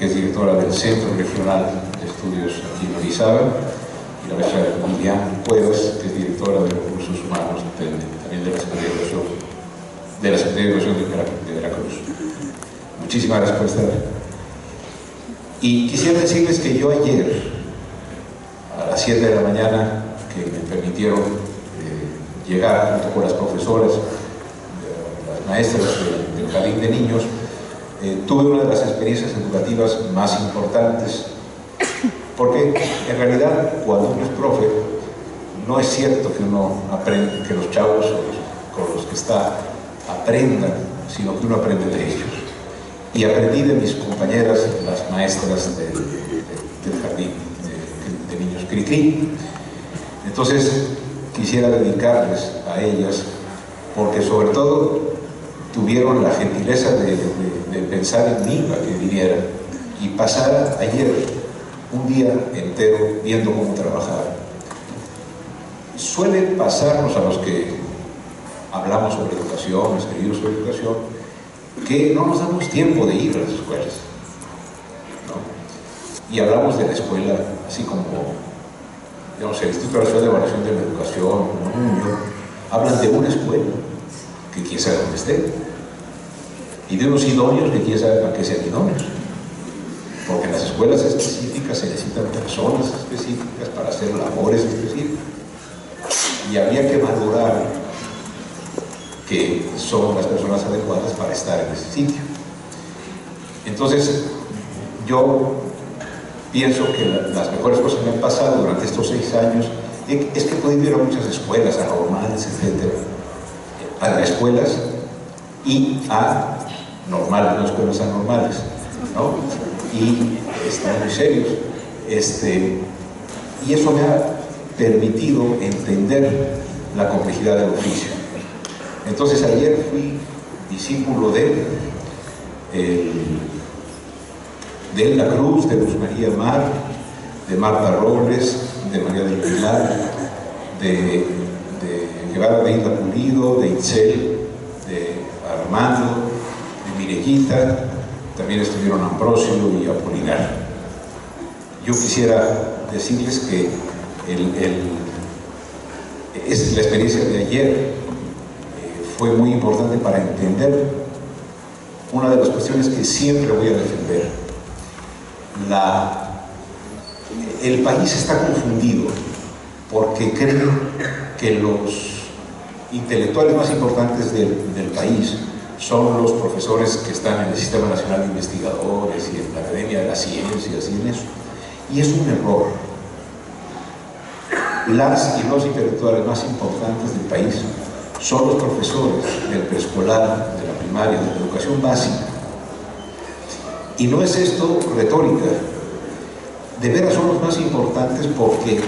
que es directora del Centro Regional de Estudios aquí en Orizaba, y la maestra Lilian Cuevas, que es directora de Recursos Humanos también de la Secretaría de Educación de Veracruz. Muchísimas gracias por estar. Y quisiera decirles que yo ayer, a las 7 de la mañana, que me permitieron llegar junto con las profesoras, las maestras del Jardín de Niños, tuve una de las experiencias educativas más importantes, porque en realidad cuando uno es profe, no es cierto que uno aprende, que los chavos con los que está aprendan, sino que uno aprende de ellos. Y aprendí de mis compañeras, las maestras del Jardín de Niños Cricri. Entonces quisiera dedicarles a ellas, porque sobre todo tuvieron la gentileza de pensar en mí para que viniera y pasara ayer un día entero viendo cómo trabajaba. Suele pasarnos a los que hablamos sobre educación, escribimos sobre educación, que no nos damos tiempo de ir a las escuelas, ¿no? Y hablamos de la escuela, así como, digamos, el Instituto Nacional de Evaluación de la Educación, hablan de una escuela, que quién sabe dónde esté, y de unos idóneos que quién sabe para qué sean idóneos, porque en las escuelas específicas se necesitan personas específicas para hacer labores específicas, y había que valorar que son las personas adecuadas para estar en ese sitio. Entonces, yo pienso que las mejores cosas que me han pasado durante estos 6 años es que he podido ir a muchas escuelas, anormales, etc., a escuelas y a normales, no escuelas anormales, ¿no? Y están muy serios. Y eso me ha permitido entender la complejidad del oficio. Entonces ayer fui discípulo de la Cruz, de Luz María Mar, de Marta Robles, de María del Pilar, de Guevara de Isla Pulido, de Itzel, de Armando, de Mirellita, también estuvieron Ambrosio y Apolinar. Yo quisiera decirles que la experiencia de ayer fue muy importante para entender una de las cuestiones que siempre voy a defender. El país está confundido porque cree que los intelectuales más importantes del país son los profesores que están en el Sistema Nacional de Investigadores y en la Academia de las Ciencias y en eso. Y es un error. Las y los intelectuales más importantes del país son los profesores del preescolar, de la primaria, de la educación básica. Y no es esto retórica. De veras son los más importantes porque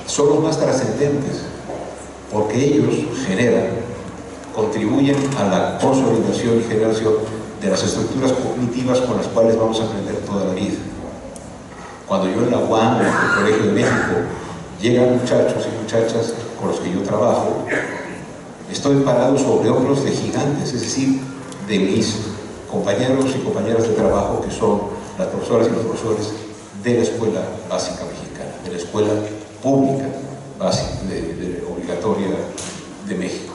son los más trascendentes, porque ellos generan, contribuyen a la consolidación y generación de las estructuras cognitivas con las cuales vamos a aprender toda la vida. Cuando yo en la UAM, en el Colegio de México, llegan muchachos y muchachas con los que yo trabajo, estoy parado sobre hombros de gigantes, es decir, de mis compañeros y compañeras de trabajo que son las profesoras y los profesores de la Escuela Básica Mexicana, de la Escuela Pública Básica, obligatoria de México.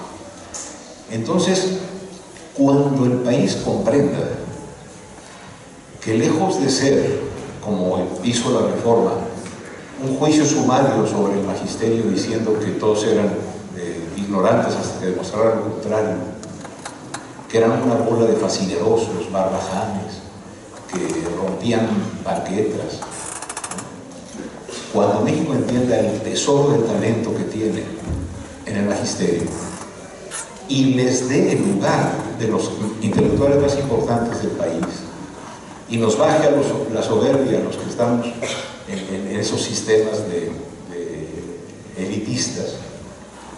Entonces, cuando el país comprenda que lejos de ser, como hizo la reforma, un juicio sumario sobre el magisterio diciendo que todos eran ignorantes hasta que demostraran lo contrario, que eran una bola de fascinerosos, barbajanes, que rompían banquetas. Cuando México entienda el tesoro del talento que tiene en el magisterio y les dé el lugar de los intelectuales más importantes del país y nos baje a la soberbia a los que estamos en esos sistemas de elitistas,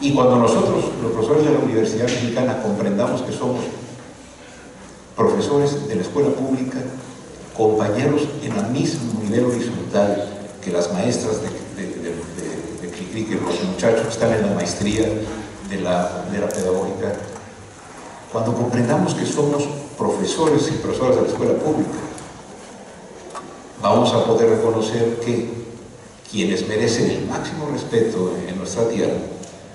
y cuando nosotros, los profesores de la Universidad Mexicana, comprendamos que somos profesores de la escuela pública, compañeros en el mismo nivel horizontal que las maestras de Cricri, que los muchachos que están en la maestría de la pedagógica, cuando comprendamos que somos profesores y profesoras de la escuela pública, vamos a poder reconocer que quienes merecen el máximo respeto en nuestra tierra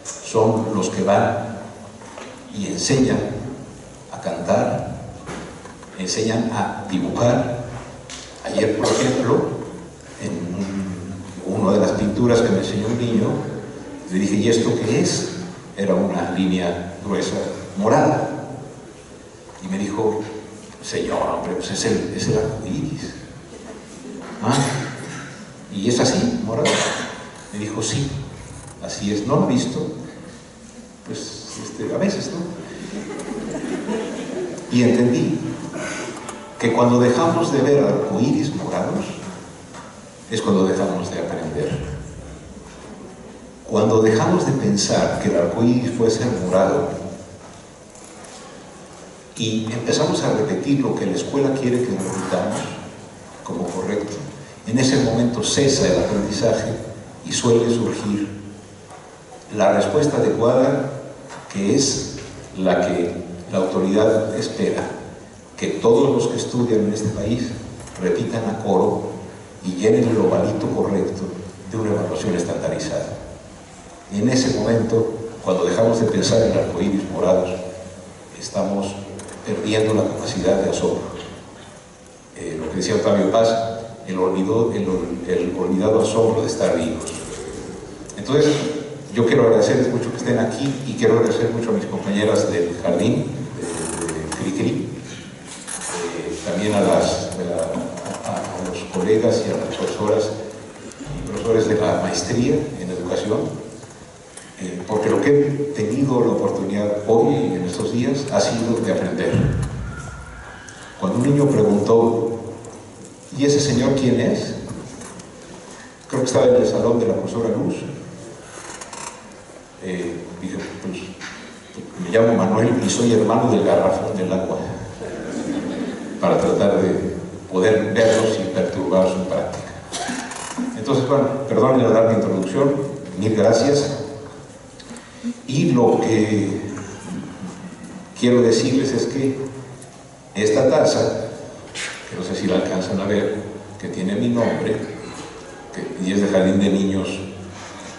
son los que van y enseñan a cantar, enseñan a dibujar. Ayer, por ejemplo, en una de las pinturas que me enseñó un niño, le dije, ¿y esto qué es? Era una línea gruesa, morada. Y me dijo, señor, hombre, pues es el arco iris. ¿Ah? ¿Y es así, morada? Me dijo, sí, así es. ¿No lo he visto? Pues a veces, ¿no? Y entendí que cuando dejamos de ver arcoíris morados es cuando dejamos de aprender. Cuando dejamos de pensar que el arcoíris puede ser morado y empezamos a repetir lo que la escuela quiere que repitamos como correcto, en ese momento cesa el aprendizaje y suele surgir la respuesta adecuada, que es la que la autoridad espera, que todos los que estudian en este país repitan a coro y llenen el ovalito correcto de una evaluación estandarizada. Y en ese momento, cuando dejamos de pensar en arcoíris morados, estamos perdiendo la capacidad de asombro. Lo que decía Octavio Paz, el olvidado asombro de estar vivos. Entonces, yo quiero agradecerles mucho que estén aquí y quiero agradecer mucho a mis compañeras del jardín, de Cricri, también a los colegas y a las profesoras y profesores de la maestría en educación, porque lo que he tenido la oportunidad hoy y en estos días ha sido de aprender. Cuando un niño preguntó, ¿y ese señor quién es? Creo que estaba en el salón de la profesora Luz. Dije, pues me llamo Manuel y soy hermano del garrafón del agua, para tratar de poder verlo sin perturbar su práctica. Entonces, bueno, perdonen la larga introducción, mil gracias. Y lo que quiero decirles es que esta taza, que no sé si la alcanzan a ver, que tiene mi nombre, y es de Jardín de Niños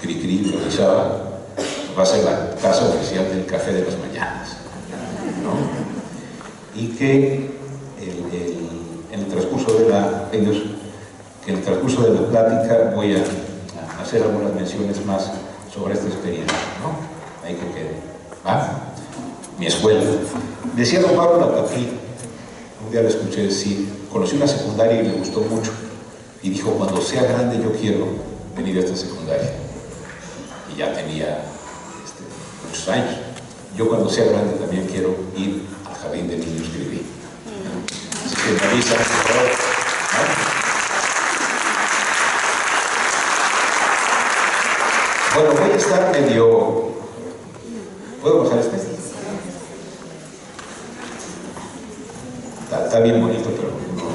Cricri, Orizaba, va a ser la taza oficial del café de las mañanas, ¿no? Y que en el transcurso de la plática voy a hacer algunas menciones más sobre esta experiencia, ¿no? Ahí que quede, ¿va? Mi escuela. Decía don Pablo Lapapí, un día le escuché decir, conocí una secundaria y le gustó mucho, y dijo, cuando sea grande yo quiero venir a esta secundaria. Y ya tenía muchos años. Yo cuando sea grande también quiero ir al Jardín de Niños Cricri. Así que me avisan, por favor, ¿no? Bueno, voy a estar medio... ¿Puedo bajar este? Está bien bonito, pero no.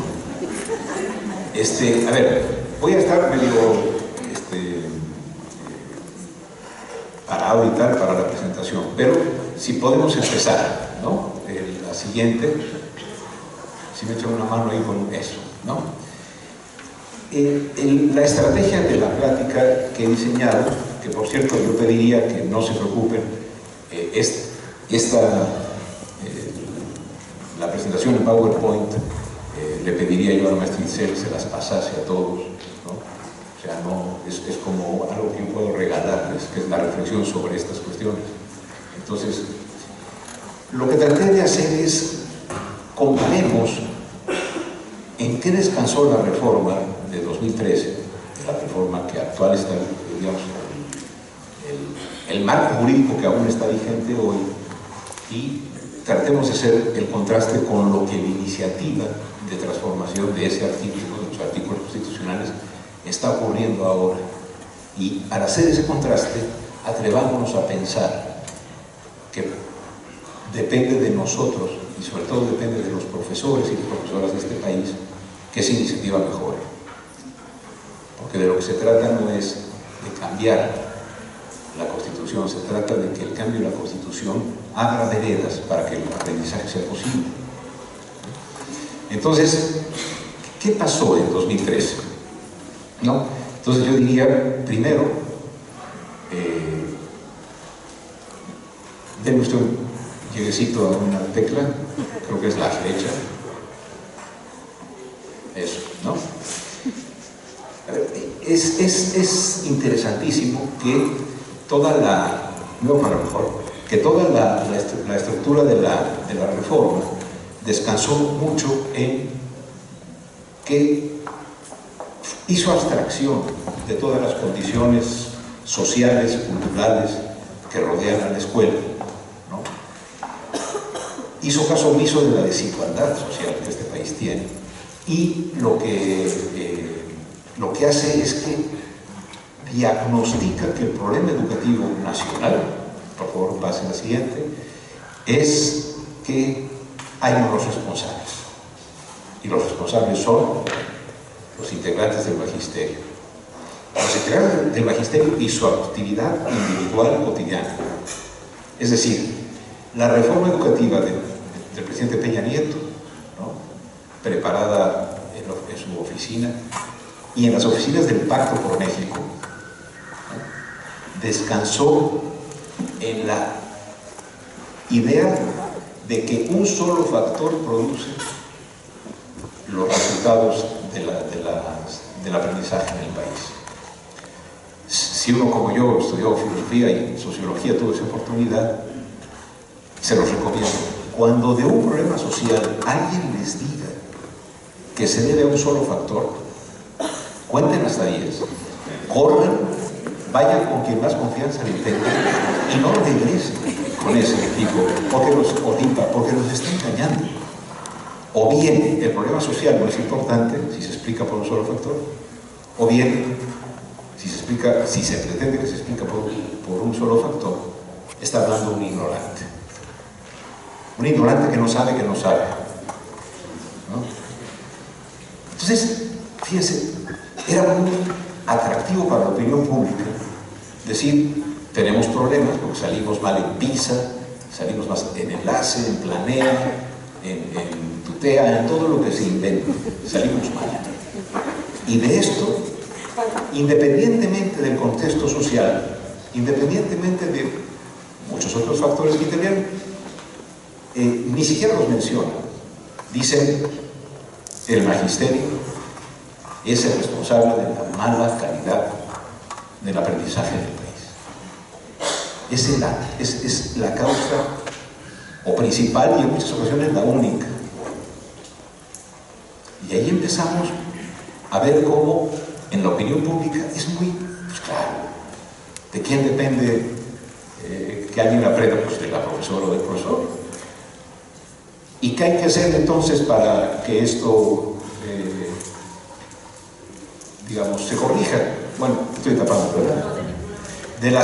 A ver, voy a estar medio parado y tal para la presentación, pero si podemos empezar, ¿no? La siguiente, si me echan una mano ahí con eso, ¿no? La estrategia de la plática que he diseñado, que por cierto yo pediría que no se preocupen, la presentación en PowerPoint, le pediría yo a la maestra Itzel se las pasase a todos, ¿no? O sea, no, es como algo que yo puedo regalarles, que es la reflexión sobre estas cuestiones. Entonces, lo que traté de hacer es, comparemos en qué descansó la reforma de 2013, la reforma que actual está, digamos, el marco jurídico que aún está vigente hoy, y tratemos de hacer el contraste con lo que la iniciativa de transformación de ese artículo, de los artículos constitucionales, está ocurriendo ahora. Y para hacer ese contraste, atrevámonos a pensar que depende de nosotros, y sobre todo depende de los profesores y profesoras de este país, que esa iniciativa mejore. Porque de lo que se trata no es de cambiar la Constitución, se trata de que el cambio de la Constitución abra veredas para que el aprendizaje sea posible. Entonces, ¿Qué pasó en 2013? ¿No? Entonces yo diría, primero, denme usted un lleguecito a una tecla, creo que es la flecha. Eso, ¿no? A ver, es interesantísimo que toda la, no para mejor, que toda la estructura de la reforma descansó mucho en que hizo abstracción de todas las condiciones sociales, culturales que rodean a la escuela, ¿no? Hizo caso omiso de la desigualdad social que este país tiene y lo que hace es que diagnostica que el problema educativo nacional, por favor pase a la siguiente, es que hay unos responsables y los responsables son los integrantes del magisterio. Los integrantes del magisterio y su actividad individual cotidiana. Es decir, la reforma educativa del presidente Peña Nieto, ¿no?, preparada en su oficina y en las oficinas del Pacto por México, ¿no?, descansó en la idea de que un solo factor produce los resultados del aprendizaje en el país. Si uno como yo estudió filosofía y sociología, tuvo esa oportunidad, se los recomiendo. Cuando de un problema social alguien les diga que se debe a un solo factor, cuenten hasta 10, corran, vayan con quien más confianza le tenga y no regresen con ese tipo porque los está engañando. O bien el problema social no es importante si se explica por un solo factor, o bien si se pretende que se explica por un solo factor, está hablando un ignorante que no sabe, ¿no? Entonces, fíjense, era muy atractivo para la opinión pública decir, tenemos problemas porque salimos mal en PISA, salimos mal en Enlace, en Planea, en Tutea, en todo lo que se inventa, salimos mal. Y de esto, independientemente del contexto social, independientemente de muchos otros factores que intervienen, ni siquiera los mencionan. Dicen, el magisterio es el responsable de la mala calidad del aprendizaje del país. Es la causa o principal y en muchas ocasiones la única. Y ahí empezamos a ver cómo en la opinión pública es muy, pues claro, ¿de quién depende que alguien aprenda? Pues de la profesora o del profesor. ¿Y qué hay que hacer entonces para que esto, digamos, se corrija? Bueno, estoy tapando, ¿verdad? De la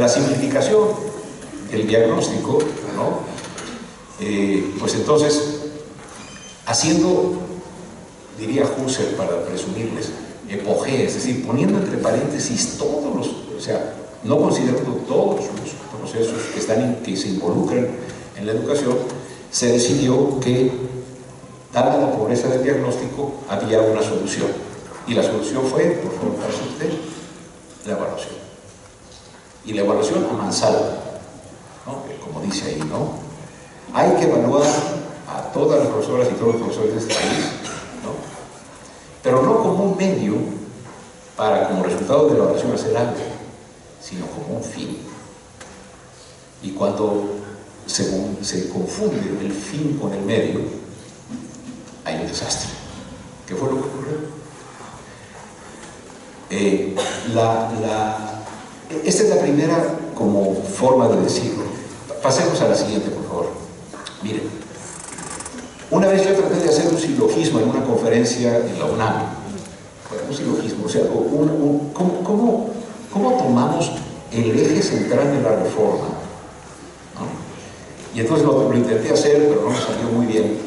simplificación del diagnóstico, ¿no? Pues entonces, haciendo, diría Husserl para presumirles, epogea, es decir, poniendo entre paréntesis todos los, o sea, no considerando todos los procesos que se involucran en la educación, se decidió que, dada la pobreza del diagnóstico, había una solución. Y la solución fue, por favor, para usted, la evaluación. Y la evaluación a mansalva, ¿no? Como dice ahí, ¿no? Hay que evaluar a todas las profesoras y todos los profesores de este país, ¿no? Pero no como un medio para, como resultado de la evaluación, hacer algo, sino como un fin. Y cuando se confunde el fin con el medio, hay un desastre. ¿Qué fue lo que ocurrió? Esta es la primera como forma de decirlo. Pasemos a la siguiente, por favor. Miren, una vez yo traté de hacer un silogismo en una conferencia en la UNAM. Un silogismo, o sea, ¿cómo tomamos el eje central de la reforma? ¿No? Y entonces lo intenté hacer, pero no me salió muy bien.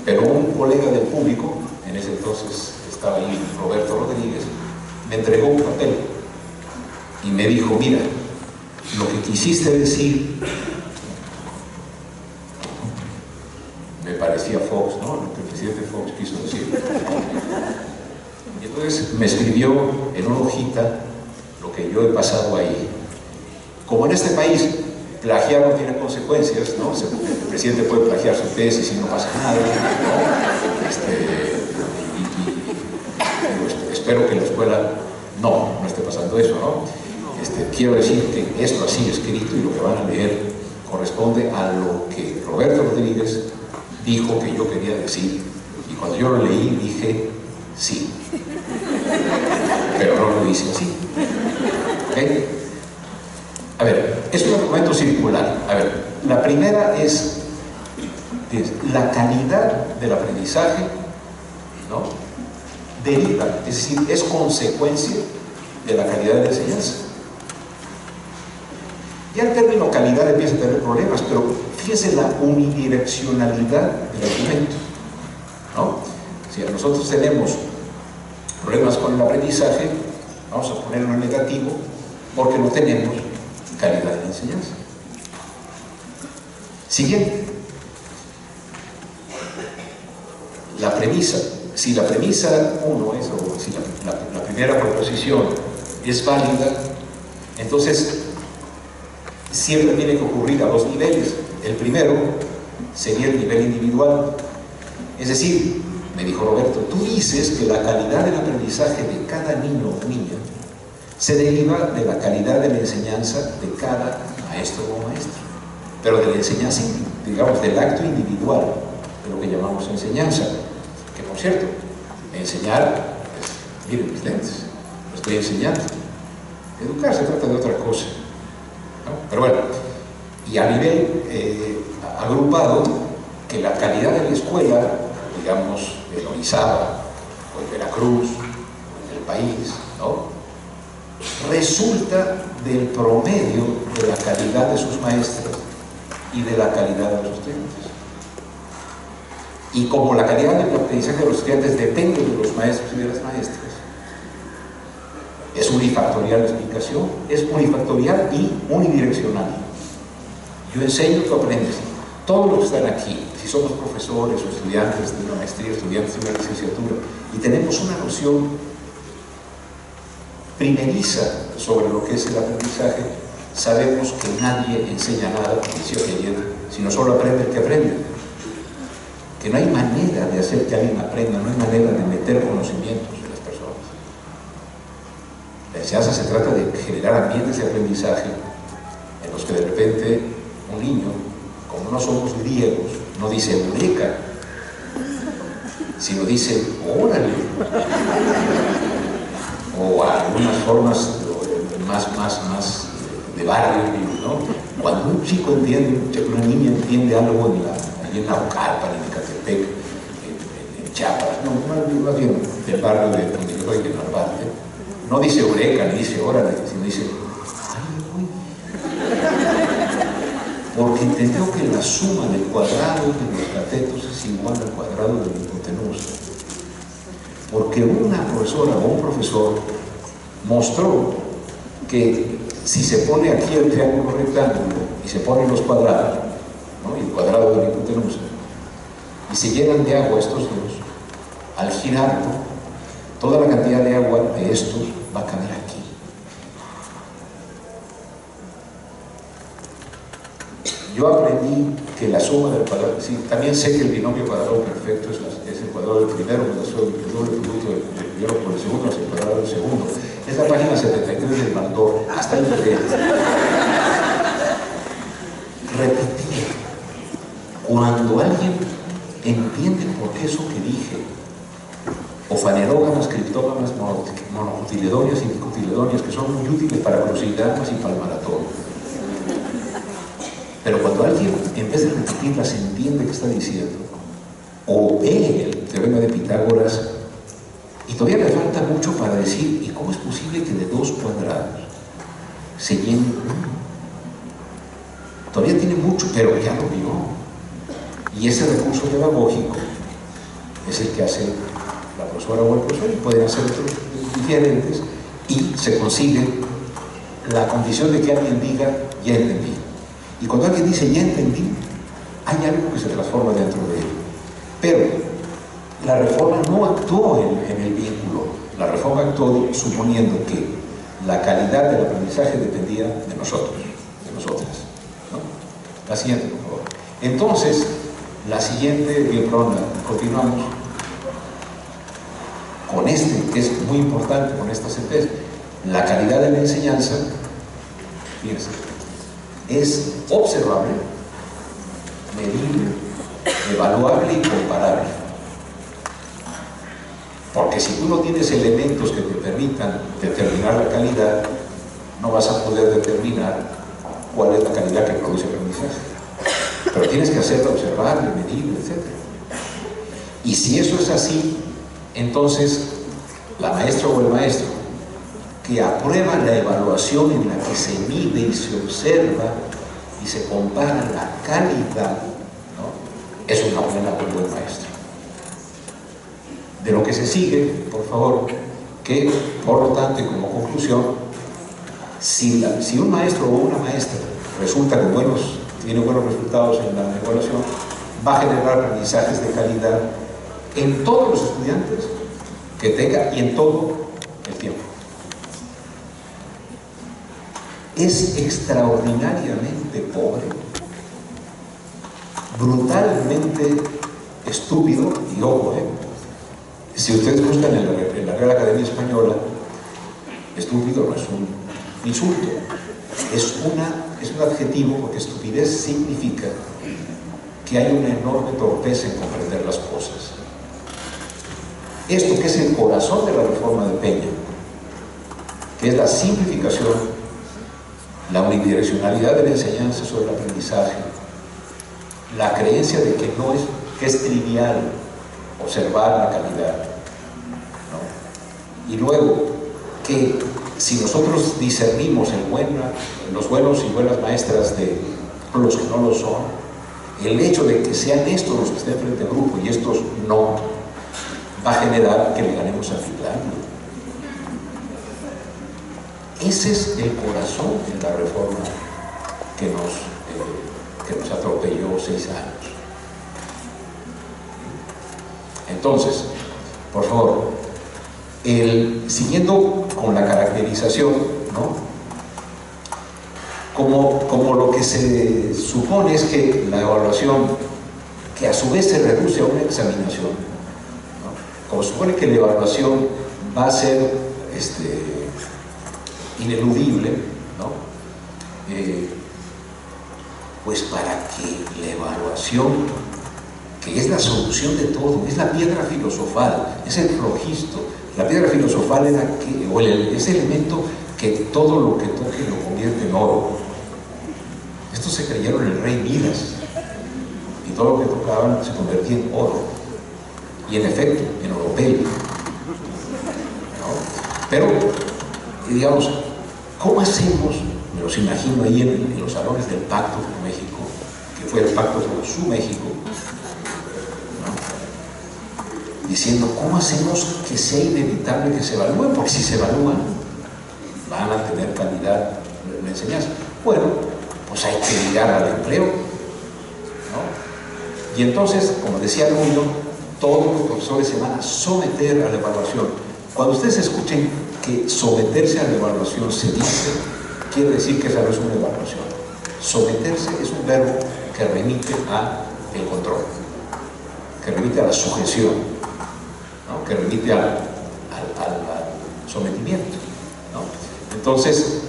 Pero un colega del público, en ese entonces estaba ahí Roberto Rodríguez, me entregó un papel y me dijo, mira, lo que quisiste decir me parecía Fox, presidente Fox quiso decir. Y entonces me escribió en una hojita lo que yo he pasado ahí. Como en este país plagiar no tiene consecuencias, ¿no? El presidente puede plagiar su tesis y no pasa nada, ¿no? Espero que en la escuela no esté pasando eso, ¿no? Quiero decir que esto así escrito y lo que van a leer corresponde a lo que Roberto Rodríguez dijo que yo quería decir, y cuando yo lo leí dije sí, pero no lo hice así. ¿Okay? A ver, es un argumento circular. A ver, la primera es la calidad del aprendizaje, ¿no? Deriva, es decir, es consecuencia de la calidad de la enseñanza. Ya el término calidad empieza a tener problemas, pero fíjese la unidireccionalidad del argumento, ¿no? Si nosotros tenemos problemas con el aprendizaje, vamos a ponerlo en negativo porque no tenemos calidad de la enseñanza. Siguiente. La premisa. Si la premisa 1 es, o si la primera proposición es válida, entonces siempre tiene que ocurrir a dos niveles. El primero sería el nivel individual. Es decir, me dijo Roberto, tú dices que la calidad del aprendizaje de cada niño o niña se deriva de la calidad de la enseñanza de cada maestro o maestra, pero de la enseñanza, digamos, del acto individual, de lo que llamamos enseñanza, que por cierto, enseñar, pues, miren mis lentes, lo estoy enseñando. Educar se trata de otra cosa, ¿no? Pero bueno, y a nivel agrupado, que la calidad de la escuela, digamos, en Orizaba, o en Veracruz, o en el país, ¿no?, resulta del promedio de la calidad de sus maestros y de la calidad de los estudiantes. Y como la calidad del aprendizaje de los estudiantes depende de los maestros y de las maestras, es unifactorial la explicación, es unifactorial y unidireccional. Yo enseño, tú aprendes. Todos los que están aquí, si somos profesores o estudiantes de una maestría, estudiantes de una licenciatura, y tenemos una noción primeriza sobre lo que es el aprendizaje, sabemos que nadie enseña nada, como decía ayer, sino solo aprende el que aprende. Que no hay manera de hacer que alguien aprenda, no hay manera de meter conocimientos en las personas. La enseñanza se trata de generar ambientes de aprendizaje en los que de repente un niño, como no somos griegos, no dice eureka, sino dice órale, o algunas formas más de barrio, ¿no? Cuando un chico entiende, una niña entiende algo allí en Naucalpan, en Ecatepec, en Chiapas, no, más bien del barrio de donde yo soy, de Narvarte, no dice eureka, ni dice órale, sino dice ay, porque entendió que la suma del cuadrado de los catetos es igual al cuadrado de la hipotenusa. Porque una profesora o un profesor mostró que si se pone aquí el triángulo rectángulo y se ponen los cuadrados, ¿no?, y el cuadrado de la hipotenusa, y se llenan de agua estos dos, al girarlo, toda la cantidad de agua de estos va a caber aquí. Yo aprendí que la suma del cuadrado, sí, también sé que el binomio cuadrado perfecto es el cuadrado del primero más el doble producto del primero por el segundo más el cuadrado del segundo. Es la página 73 del Baldor, hasta el nivel. Repetir. Cuando alguien entiende por qué eso que dije, o fanerógamas, criptógamas, monocotiledonias y dicotiledonias, que son muy útiles para crucigramas y para el maratón. Pero cuando alguien, en vez de repetirlas, entiende qué está diciendo, o ve el teorema de Pitágoras, y todavía le falta mucho para decir, ¿y cómo es posible que de dos cuadrados se llene uno? Todavía tiene mucho, pero ya lo vio. Y ese recurso pedagógico es el que hace la profesora o el profesor, y pueden hacer otros diferentes, y se consigue la condición de que alguien diga, ya entendí. Y cuando alguien dice, ya entendí, hay algo que se transforma dentro de él. Pero la reforma no actuó en el vínculo, la reforma actuó suponiendo que la calidad del aprendizaje dependía de nosotros, de nosotras, ¿no? La siguiente, por favor. Entonces, la siguiente, continuamos con que es muy importante, con esta sentencia. La calidad de la enseñanza, fíjense, es observable, medible, evaluable y comparable. Porque si tú no tienes elementos que te permitan determinar la calidad, no vas a poder determinar cuál es la calidad que produce el aprendizaje. Pero tienes que hacerlo observable, medible, etc. Y si eso es así, entonces la maestra o el maestro que aprueba la evaluación en la que se mide y se observa y se compara la calidad, ¿no?, es un buen maestro. De lo que se sigue, por favor, que por lo tanto y como conclusión, si un maestro o una maestra resulta que tiene buenos resultados en la evaluación, va a generar aprendizajes de calidad en todos los estudiantes que tenga y en todo el tiempo. Es extraordinariamente pobre, brutalmente estúpido, y ojo, si ustedes buscan en la Real Academia Española, estúpido no es un insulto, es un adjetivo, porque estupidez significa que hay una enorme torpeza en comprender las cosas. Esto que es el corazón de la reforma de Peña, que es la simplificación, la unidireccionalidad de la enseñanza sobre el aprendizaje, la creencia de que es trivial observar la calidad, ¿no? Y luego que si nosotros discernimos los buenos y buenas maestras de los que no lo son, el hecho de que sean estos los que estén frente al grupo y estos no, va a generar que le ganemos al filtro. Ese es el corazón de la reforma que nos atropelló 6 años. Entonces, por favor, siguiendo con la caracterización, ¿no?, como lo que se supone es que la evaluación, que a su vez se reduce a una examinación, ¿no?, como supone que la evaluación va a ser ineludible, ¿no?, pues para que la evaluación, que es la solución de todo, es la piedra filosofal, es el flojisto. La piedra filosofal era ese elemento que todo lo que toque lo convierte en oro. Estos se creyeron el rey Midas, y todo lo que tocaban se convertía en oro, y en efecto, en oropel, ¿no? Pero, digamos, ¿cómo hacemos? Me los imagino ahí en los salones del Pacto por México, que fue el Pacto por su México, diciendo, ¿cómo hacemos que sea inevitable que se evalúen? Porque si se evalúan, van a tener calidad de enseñanza. Bueno, pues hay que llegar al empleo, ¿no? Y entonces, como decía Nuño, todos los profesores se van a someter a la evaluación. Cuando ustedes escuchen que someterse a la evaluación se dice, quiere decir que esa no es una evaluación. Someterse es un verbo que remite al control, que remite a la sujeción, ¿no?, que remite al sometimiento, ¿no? Entonces,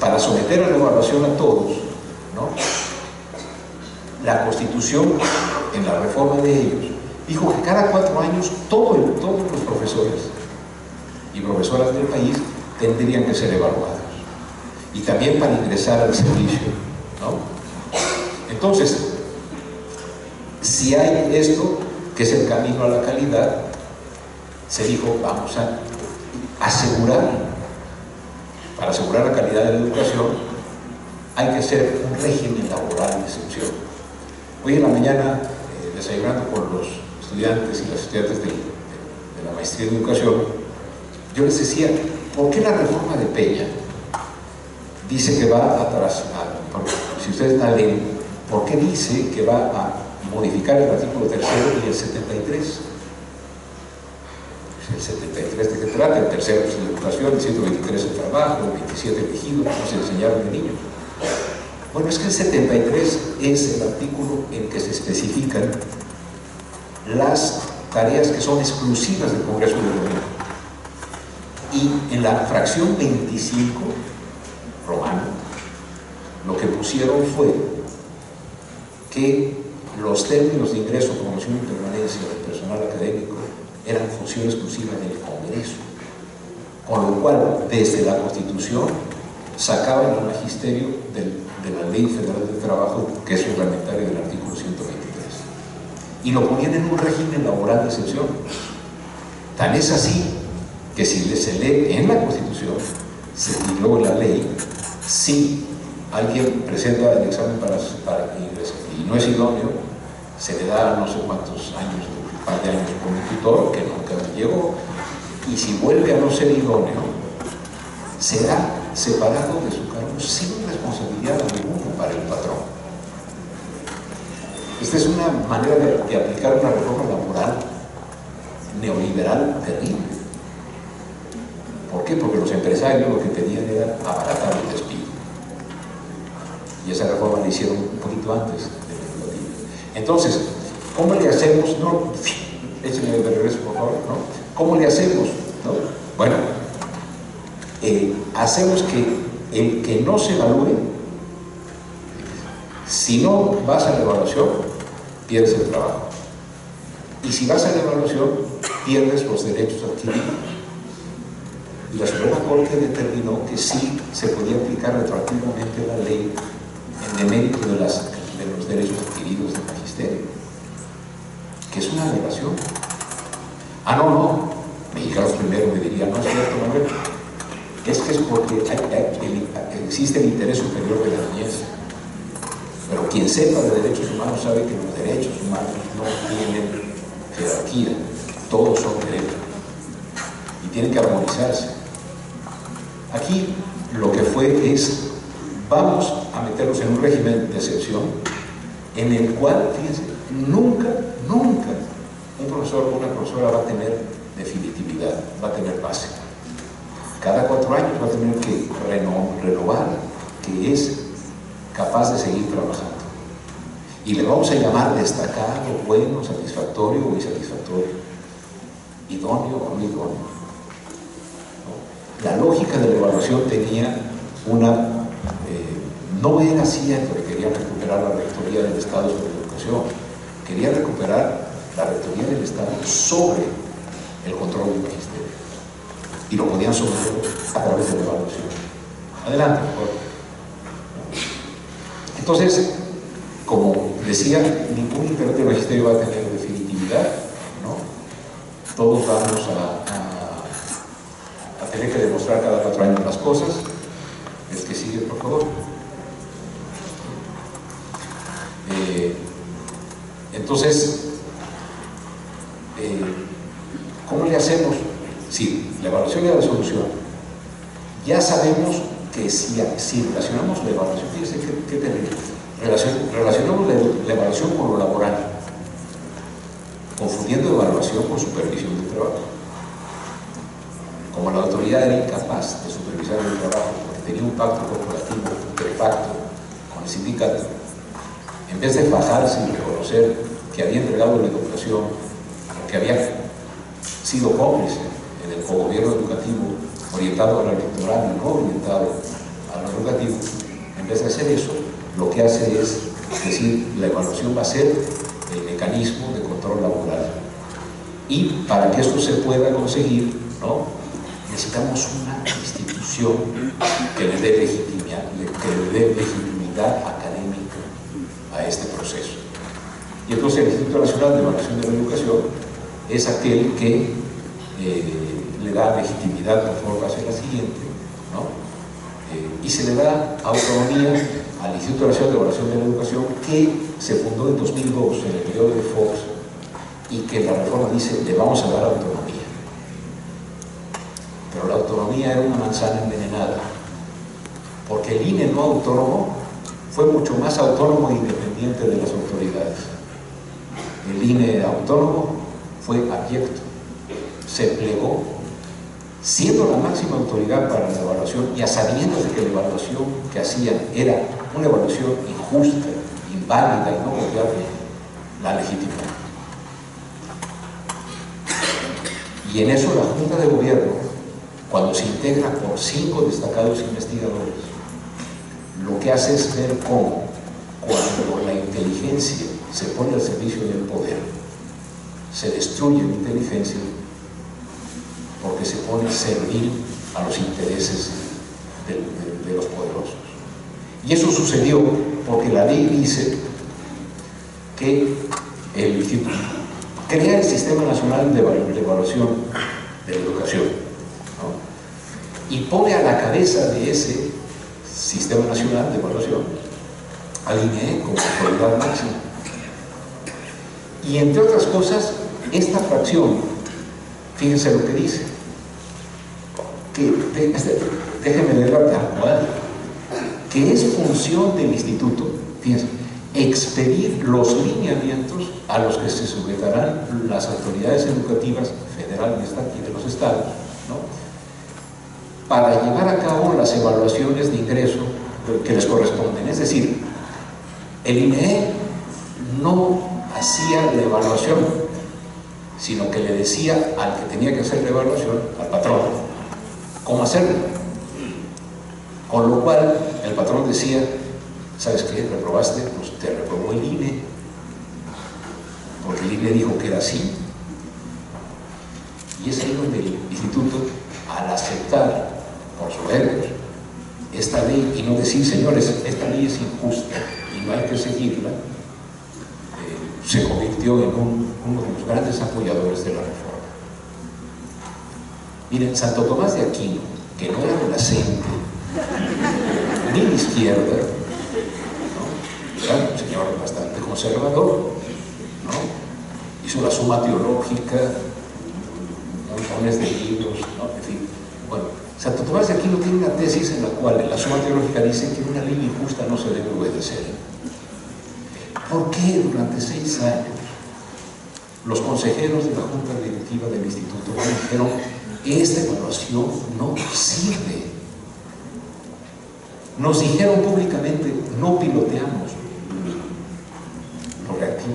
para someter a la evaluación a todos, ¿no?, la Constitución, en la reforma de ellos, dijo que cada 4 años todos los profesores y profesoras del país tendrían que ser evaluados, y también para ingresar al servicio, ¿no? Entonces, si hay esto, que es el camino a la calidad, se dijo, vamos a asegurar, para asegurar la calidad de la educación, hay que hacer un régimen laboral de excepción. Hoy en la mañana, desayunando con los estudiantes y las estudiantes de la maestría en educación, yo les decía, ¿por qué la reforma de Peña dice que va atrás? Si ustedes la leen, ¿por qué dice que va a modificar el artículo 3 y el 73. El 73 de qué trata, el tercero es la educación, el 123 el trabajo, el 27 el tejido, cómo se enseñaron de niños. Bueno, es que el 73 es el artículo en que se especifican las tareas que son exclusivas del Congreso de la Unión. Y en la fracción 25, romano, lo que pusieron fue que los términos de ingreso, promoción y permanencia del personal académico eran función exclusiva del Congreso, con lo cual desde la Constitución sacaban el magisterio de la Ley Federal del Trabajo, que es reglamentario del artículo 123, y lo ponían en un régimen laboral de excepción. Tan es así que si se lee en la Constitución y luego en la ley, si alguien presenta el examen para ingresar y no es idóneo, se le da no sé cuántos años, un par de años como tutor, que nunca llegó, y si vuelve a no ser idóneo, será separado de su cargo sin responsabilidad alguna para el patrón. Esta es una manera de aplicar una reforma laboral neoliberal terrible. ¿Por qué? Porque los empresarios lo que pedían era abaratar el despido. Y esa reforma la hicieron un poquito antes del legislativo. Entonces, ¿cómo le hacemos? No, échenme de regreso, por favor, ¿no? ¿Cómo le hacemos? ¿No? Bueno, hacemos que el que no se evalúe, si no vas a la evaluación, pierdes el trabajo. Y si vas a la evaluación, pierdes los derechos adquiridos. Y la Suprema Corte determinó que sí se podía aplicar retroactivamente la ley en demérito de los derechos adquiridos del magisterio, que es una aberración. Ah, no, mexicanos primero me dirían, no es cierto, no, es que es porque existe el interés superior de la niñez. Pero quien sepa de derechos humanos sabe que los derechos humanos no tienen jerarquía, todos son derechos y tienen que armonizarse. Aquí lo que fue es, vamos a meternos en un régimen de excepción en el cual, fíjense, nunca un profesor o una profesora va a tener definitividad, va a tener base. Cada 4 años va a tener que renovar que es capaz de seguir trabajando. Y le vamos a llamar destacado, bueno, satisfactorio o insatisfactorio, idóneo o no idóneo. La lógica de la evaluación tenía una... no era así que querían recuperar la rectoría del Estado sobre la educación, querían recuperar la rectoría del Estado sobre el control del magisterio. Y lo podían someter a través de la evaluación. Adelante, por favor. Entonces, como decía, ningún integrante del magisterio va a tener definitividad, ¿no? Todos vamos a tener que demostrar cada 4 años las cosas. El que sigue, por favor. Entonces, ¿cómo le hacemos? Sí, la evaluación y la resolución. Ya sabemos que si relacionamos la evaluación, fíjense qué terrible. Relacionamos la evaluación con lo laboral, confundiendo evaluación con supervisión del trabajo. Como la autoridad era incapaz de supervisar el trabajo porque tenía un pacto corporativo de facto con el sindicato, en vez de bajarse y reconocer que había entregado la educación, que había sido cómplice en el cogobierno educativo orientado al electoral y no orientado a lo educativo, en vez de hacer eso, lo que hace es decir, la evaluación va a ser el mecanismo de control laboral. Y para que esto se pueda conseguir, ¿no?, necesitamos una institución que le dé legitimidad académica a este proceso. Y entonces el Instituto Nacional de Evaluación de la Educación es aquel que le da legitimidad conforme va a ser la siguiente, ¿no? Y se le da autonomía al Instituto Nacional de Evaluación de la Educación, que se fundó en 2002 en el periodo de Fox, y que la reforma dice le vamos a dar autonomía. Pero la autonomía era una manzana envenenada, porque el INE no autónomo fue mucho más autónomo e independiente de las autoridades. el INE autónomo fue abyecto, se plegó, siendo la máxima autoridad para la evaluación y a sabiendas de que la evaluación que hacían era una evaluación injusta, inválida y no confiable, la legitimó. Y en eso la Junta de Gobierno, cuando se integra por 5 destacados investigadores, lo que hace es ver cómo, cuando la inteligencia se pone al servicio del poder, se destruye la inteligencia porque se pone servil a los intereses de los poderosos. Y eso sucedió porque la ley dice que el instituto crea el Sistema Nacional de Evaluación de la Educación, ¿no? Y pone a la cabeza de ese Sistema Nacional de Evaluación al INE como autoridad máxima. Y entre otras cosas, esta fracción, fíjense lo que dice, que, déjenme leerla tal cual, que es función del instituto, fíjense, expedir los lineamientos a los que se sujetarán las autoridades educativas federal y de los estados, ¿no?, para llevar a cabo las evaluaciones de ingreso que les corresponden. Es decir, el INE no hacía la evaluación, sino que le decía al que tenía que hacer la evaluación, al patrón, cómo hacerlo. Con lo cual, el patrón decía, ¿sabes qué? ¿Reprobaste? Pues te reprobó el INE, porque el INE dijo que era así. Y es ahí donde el instituto, al aceptar por soberbios esta ley y no decir, señores, esta ley es injusta y no hay que seguirla, se convirtió en uno de los grandes apoyadores de la reforma. Miren, Santo Tomás de Aquino, que no era de la CENTE, ni de izquierda, ¿no?, era un señor bastante conservador, ¿no?, hizo la Suma Teológica, montones de libros, ¿no?, en fin. Bueno, Santo Tomás de Aquino tiene una tesis en la cual en la Suma Teológica dice que una ley injusta no se debe obedecer. ¿Por qué durante 6 años los consejeros de la Junta Directiva del Instituto dijeron, esta evaluación no sirve? Nos dijeron públicamente, no piloteamos lo reactivo.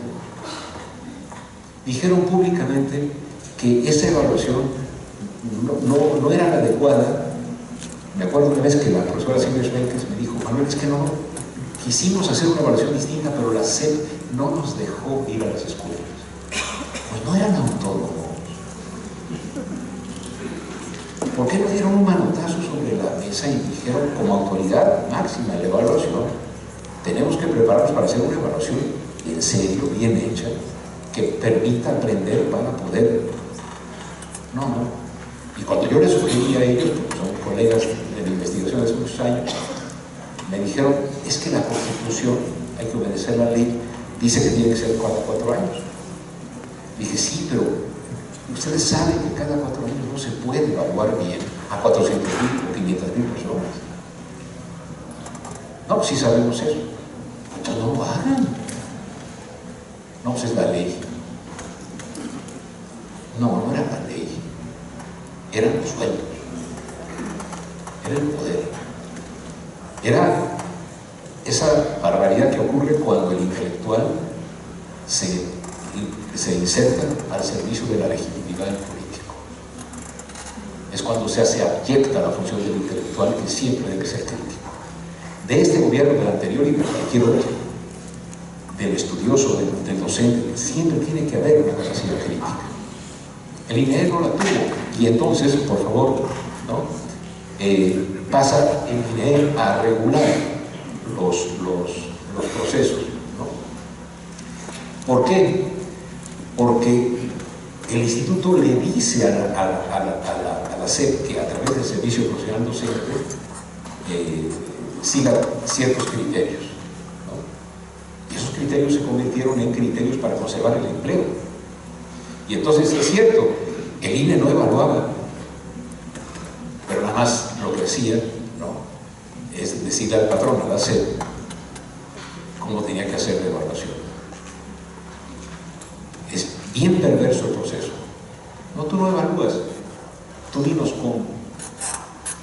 Dijeron públicamente que esa evaluación no era la adecuada. Me acuerdo una vez que la profesora Silvia Schmelkes me dijo, Manuel, es que no quisimos hacer una evaluación distinta, pero la SEP no nos dejó ir a las escuelas. Pues no eran autónomos. ¿Por qué no dieron un manotazo sobre la mesa y dijeron, como autoridad máxima de la evaluación, tenemos que prepararnos para hacer una evaluación en serio, bien hecha, que permita aprender para poder? No. Y cuando yo les sugerí a ellos, porque son colegas de la investigación de hace muchos años, me dijeron, es que la Constitución, hay que obedecer la ley, dice que tiene que ser cada 4 años. Dije, sí, pero ustedes saben que cada 4 años no se puede evaluar bien a 400.000 o 500.000 personas. No, pues sí sabemos eso. Entonces no lo hagan. No, pues es la ley. No era la ley. Eran los sueldos. Era el poder. Era esa barbaridad que ocurre cuando el intelectual se inserta al servicio de la legitimidad del político. Es cuando se hace abyecta la función del intelectual, que siempre debe ser crítico. De este gobierno, del anterior y de cualquier otro, del estudioso, del docente, siempre tiene que haber una capacidad crítica. El INE no la tuvo, y entonces, por favor, ¿no?, pasa el INE a regular los procesos, ¿no? ¿Por qué? Porque el instituto le dice a la SEP que a través del servicio profesional docente siga ciertos criterios, ¿no? Y esos criterios se convirtieron en criterios para conservar el empleo. Y entonces es cierto, el INE no evaluaba, pero nada más lo que hacía, ¿no?, es decirle al patrón, a la SEP, cómo tenía que hacer la evaluación. bien perverso el proceso. No, tú no evalúas, tú dinos cómo.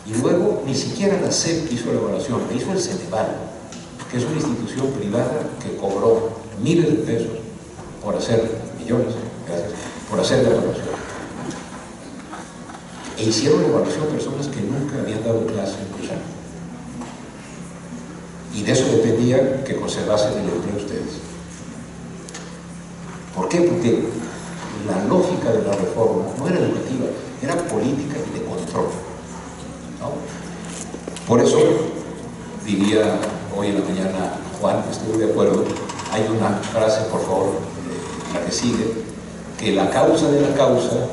Y luego ni siquiera la SEP hizo la evaluación, la hizo el Ceneval, que es una institución privada que cobró miles de pesos por hacer, millones, gracias, por hacer la evaluación. E hicieron la evaluación personas que nunca habían dado clase en Cruzán. Y de eso dependía que conservasen el empleo ustedes. ¿Por qué? Porque la lógica de la reforma no era educativa, era política y de control, ¿no? Por eso, diría hoy en la mañana Juan, estoy de acuerdo, hay una frase, por favor, la que sigue, que la causa de la causa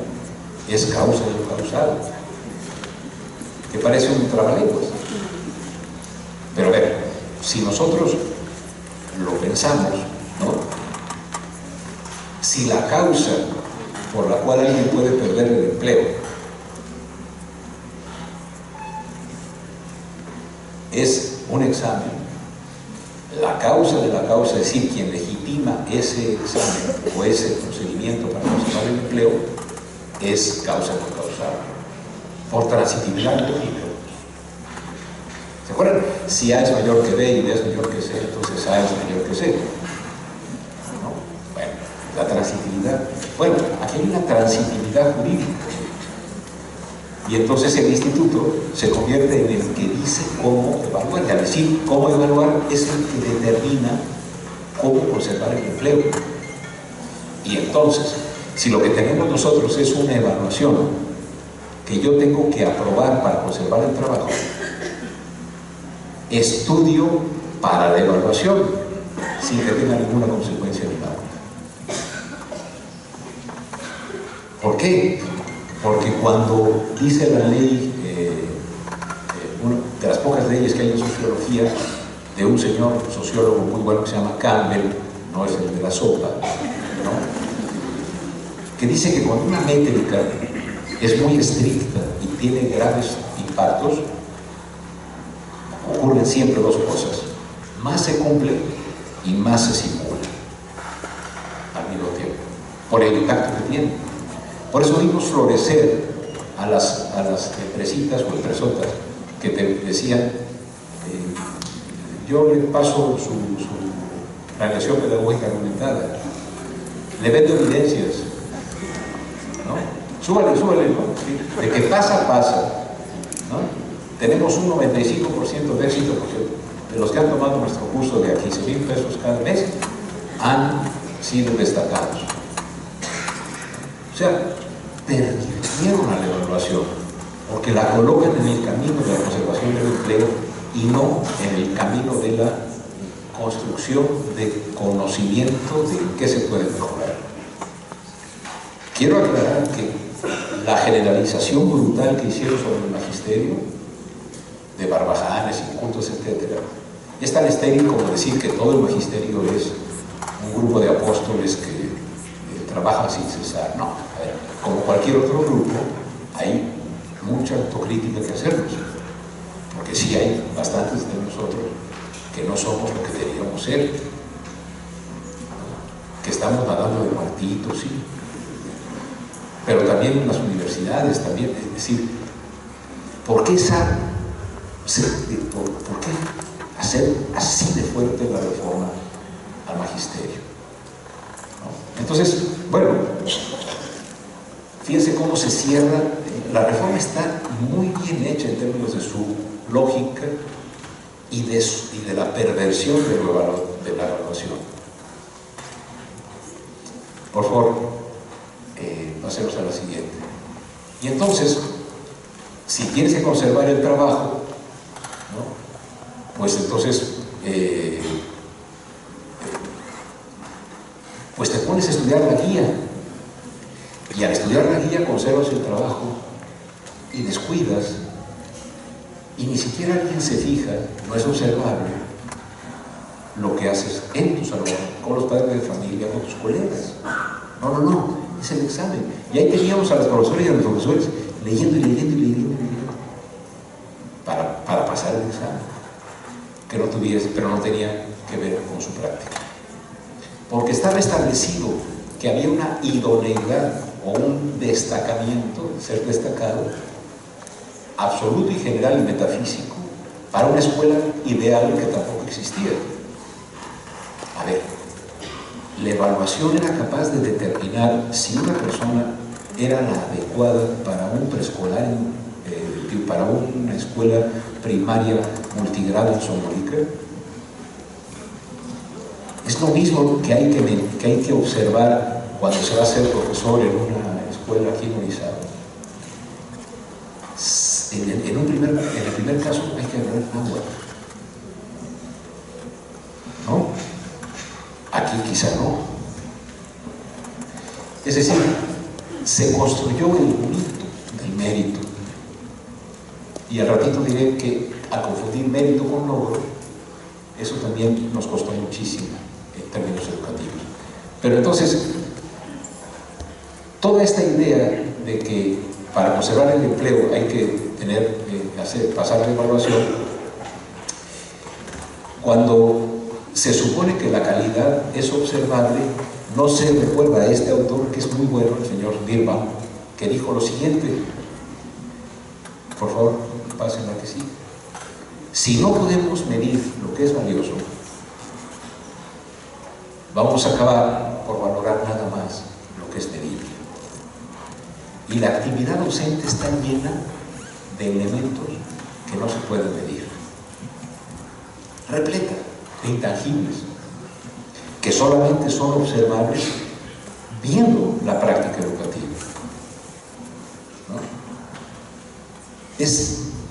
es causa de lo causado, que parece un trabalenguas. Pero a ver, si nosotros lo pensamos, ¿no? Si la causa por la cual alguien puede perder el empleo es un examen, la causa de la causa, es decir, quien legitima ese examen o ese procedimiento para conservar el empleo, es causa no causal, por transitividad lógica. ¿Se acuerdan? Si A es mayor que B y B es mayor que C, entonces A es mayor que C. ¿No? Bueno, la transitividad. Bueno, aquí hay una transitividad jurídica. Y entonces el instituto se convierte en el que dice cómo evaluar. Y al decir cómo evaluar es el que determina cómo conservar el empleo. Y entonces, si lo que tenemos nosotros es una evaluación que yo tengo que aprobar para conservar el trabajo, estudio para la evaluación sin que tenga ninguna consecuencia ni nada. ¿Por qué? Porque cuando dice la ley, una de las pocas leyes que hay en sociología, de un señor sociólogo muy bueno que se llama Campbell, no es el de la sopa, ¿no? Que dice que cuando una métrica es muy estricta y tiene graves impactos, ocurren siempre dos cosas: más se cumple y más se simula al mismo tiempo, por el impacto que tiene. Por eso vimos florecer a las empresitas o empresotas que te decían, yo le paso su planeación pedagógica argumentada, le vendo evidencias, ¿no? Súbale, ¿no? De que pasa, ¿no? Tenemos un 95% de éxito, porque de los que han tomado nuestro curso de a 15,000 pesos cada mes han sido destacados. O sea, perdieron a la evaluación porque la colocan en el camino de la conservación del empleo y no en el camino de la construcción de conocimiento de qué se puede mejorar. Quiero aclarar que la generalización brutal que hicieron sobre el magisterio, de barbajanes, incultos, etc., es tan estéril como decir que todo el magisterio es un grupo de apóstoles que trabajan sin cesar. No, a ver, como cualquier otro grupo, hay mucha autocrítica que hacernos, porque sí hay bastantes de nosotros que no somos lo que deberíamos ser, que estamos nadando de muertitos, sí, pero también en las universidades, también, es decir, ¿por qué ¿por qué hacer así de fuerte la reforma al magisterio? ¿No? Entonces, bueno, fíjense cómo se cierra. La reforma está muy bien hecha en términos de su lógica y de la perversión de la evaluación. Por favor, pasemos a la siguiente. Y entonces, si tienes que conservar el trabajo, ¿no? Pues entonces pues te pones a estudiar la guía, y al estudiar la guía conservas el trabajo y descuidas, y ni siquiera alguien se fija, no es observable lo que haces en tu salón, con los padres de familia, con tus colegas. No, es el examen. Y ahí teníamos a los profesores y a los profesores leyendo para pasar el examen, que no tuviese, pero no tenía que ver con su práctica. Porque estaba establecido que había una idoneidad o un destacamiento, ser destacado, absoluto y general y metafísico, para una escuela ideal que tampoco existía. A ver, la evaluación era capaz de determinar si una persona era la adecuada para un preescolar, para una escuela primaria multigrado en Sonorica. Es lo mismo que hay que observar cuando se va a ser profesor en una escuela aquí en Orizaba. En el primer caso hay que hablar agua, ¿no? Aquí quizá no. Es decir, se construyó el mito del mérito. Y al ratito diré que al confundir mérito con logro, eso también nos costó muchísimo en términos educativos. Pero entonces, toda esta idea de que para conservar el empleo hay que pasar la evaluación, cuando se supone que la calidad es observable, no se recuerda a este autor, que es muy bueno, el señor Birnbaum, que dijo lo siguiente. Por favor, pasen a que sí. Si no podemos medir lo que es valioso, vamos a acabar por valorar nada más lo que es medible. Y la actividad docente está llena de elementos que no se pueden medir, repleta de intangibles, que solamente son observables viendo la práctica educativa, ¿no?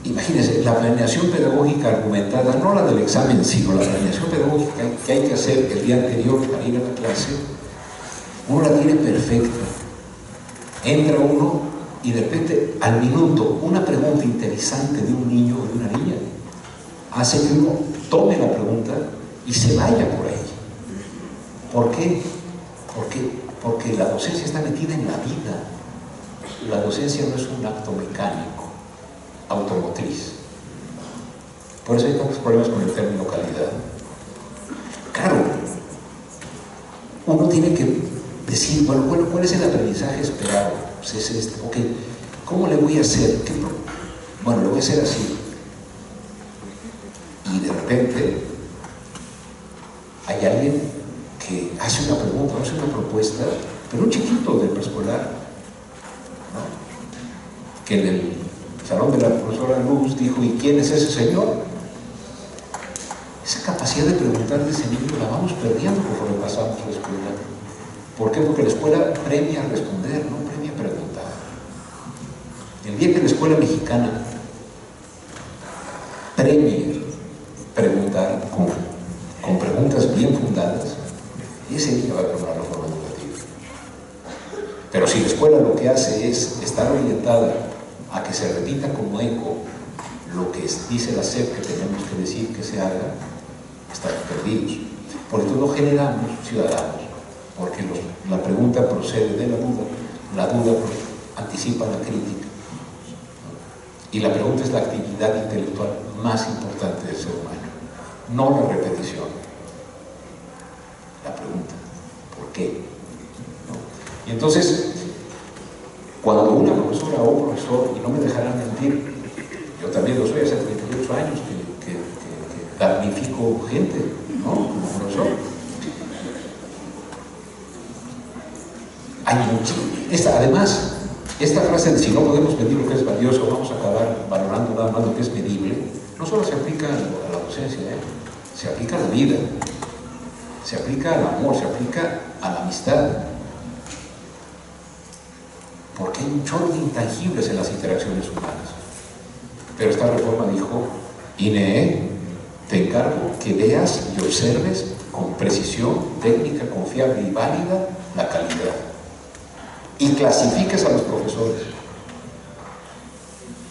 Imagínense, la planeación pedagógica argumentada, no la del examen, sino la planeación pedagógica que hay que hacer el día anterior para ir a la clase, uno la tiene perfecta. Entra uno y de repente, al minuto, una pregunta interesante de un niño o de una niña hace que uno tome la pregunta y se vaya por ahí. ¿Por qué? Porque la docencia está metida en la vida. La docencia no es un acto mecánico, automotriz. Por eso hay tantos problemas con el término calidad. Claro, uno tiene que decir, bueno, ¿cuál es el aprendizaje esperado? Pues es este. Ok, ¿cómo le voy a hacer? Bueno, lo voy a hacer así. Y de repente hay alguien que hace una pregunta, hace una propuesta, pero un chiquito del preescolar, ¿no? Que en el salón de la profesora Luz dijo, ¿y quién es ese señor? Esa capacidad de preguntar de ese niño la vamos perdiendo conforme pasamos a la escuela. ¿Por qué? Porque la escuela premia a responder, no premia a preguntar. El día que la escuela mexicana premia preguntar con preguntas bien fundadas, ese día va a haber una reforma educativa. Pero si la escuela lo que hace es estar orientada a que se repita como eco lo que dice la SEP que tenemos que decir que se haga, estamos perdidos. Por esto no generamos ciudadanos, porque la pregunta procede de la duda anticipa la crítica, ¿no? Y la pregunta es la actividad intelectual más importante del ser humano, no la repetición. La pregunta, ¿por qué? ¿No? Y entonces, cuando una profesora o un profesor, y no me dejarán mentir, yo también lo soy hace 38 años que damnifico gente, ¿no? Como profesor. Hay mucho. Además, esta frase de si no podemos medir lo que es valioso, vamos a acabar valorando nada más lo que es medible, no solo se aplica a la docencia, se aplica a la vida, se aplica al amor, se aplica a la amistad. Porque hay un chorro de intangibles en las interacciones humanas. Pero esta reforma dijo, INE, te encargo que veas y observes con precisión técnica, confiable y válida la calidad. Y clasifiques a los profesores.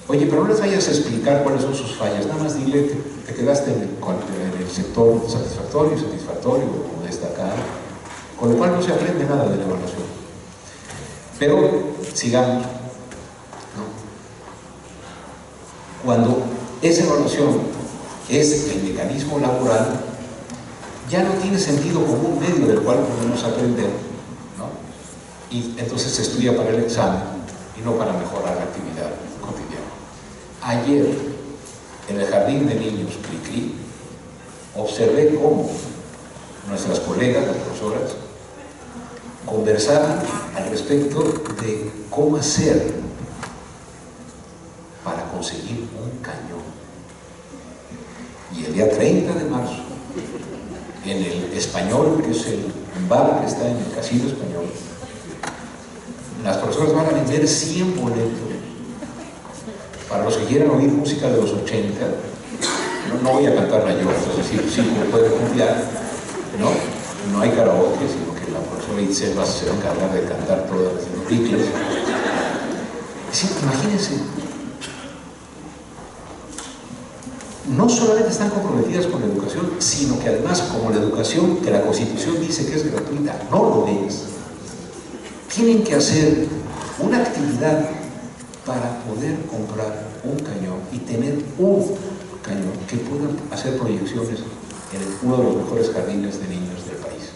Oye, pero no les vayas a explicar cuáles son sus fallas, nada más dile que te quedaste en el sector satisfactorio o destacado, con lo cual no se aprende nada de la evaluación. Pero sigamos, ¿no? Cuando esa evaluación es el mecanismo laboral, ya no tiene sentido como un medio del cual podemos aprender, ¿no? y entonces se estudia para el examen y no para mejorar la actividad cotidiana. Ayer, en el jardín de niños Cricri, observé cómo nuestras colegas, las profesoras, conversaban al respecto de cómo hacer para conseguir un cañón. Y el día 30 de marzo, en el Español, que es el bar que está en el Casino Español, las profesoras van a vender 100 boletos para los que quieran oír música de los 80. No voy a cantarla yo, es decir, sí, me puede confiar, no hay karaoke, sino que la profesora Itzel se va a encargar de cantar todas las noticias. Es decir, imagínense, no solamente están comprometidas con la educación, sino que además, como la educación que la Constitución dice que es gratuita, no lo es, tienen que hacer una actividad para poder comprar un cañón y tener un cañón que pueda hacer proyecciones en uno de los mejores jardines de niños del país.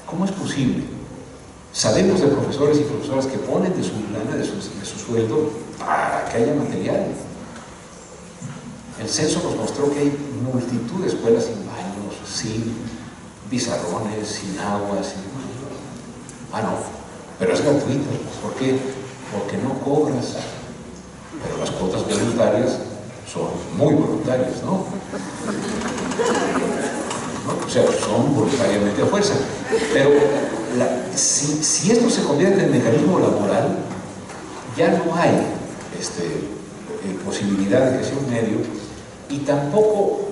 ¿Cómo es posible? Sabemos de profesores y profesoras que ponen de su lana, de su sueldo, para que haya material. El censo nos mostró que hay multitud de escuelas sin baños, sin pizarrones, sin agua, no, pero es gratuito. ¿Por qué? Porque no cobras, pero las cuotas voluntarias son muy voluntarias, ¿no? O sea, son voluntariamente a fuerza. Pero si esto se convierte en mecanismo laboral, ya no hay posibilidad de que sea un medio, y tampoco,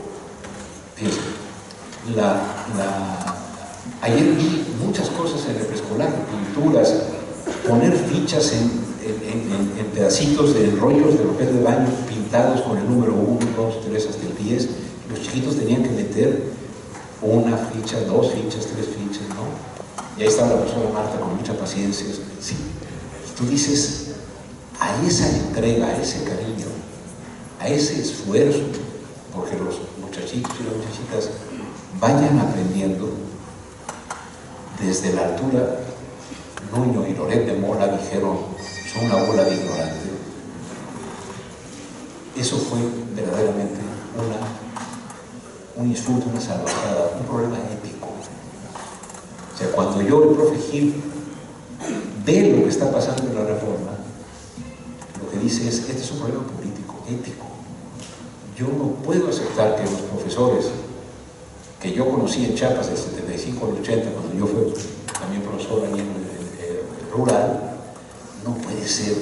fíjense, ayer vi muchas cosas en el preescolar, pinturas, poner fichas en pedacitos de rollos de papel de baño pintados con el número 1, 2, 3 hasta el 10. Los chiquitos tenían que meter una ficha, 2 fichas, 3 fichas, ¿no? Y ahí estaba la profesora Marta con mucha paciencia. Sí. Tú dices, a esa entrega, a ese cariño, a ese esfuerzo, porque los muchachitos y las muchachitas vayan aprendiendo desde la altura. Nuño y Loret de Mola dijeron, son una bola de ignorante. Eso fue verdaderamente un insulto, una salvajada, un problema ético. O sea, cuando yo, el profe Gil, ve lo que está pasando en la reforma, lo que dice es, este es un problema político, ético. Yo no puedo aceptar que los profesores que yo conocí en Chiapas del 75 al 80, cuando yo fui también profesor allí en el rural, no puede ser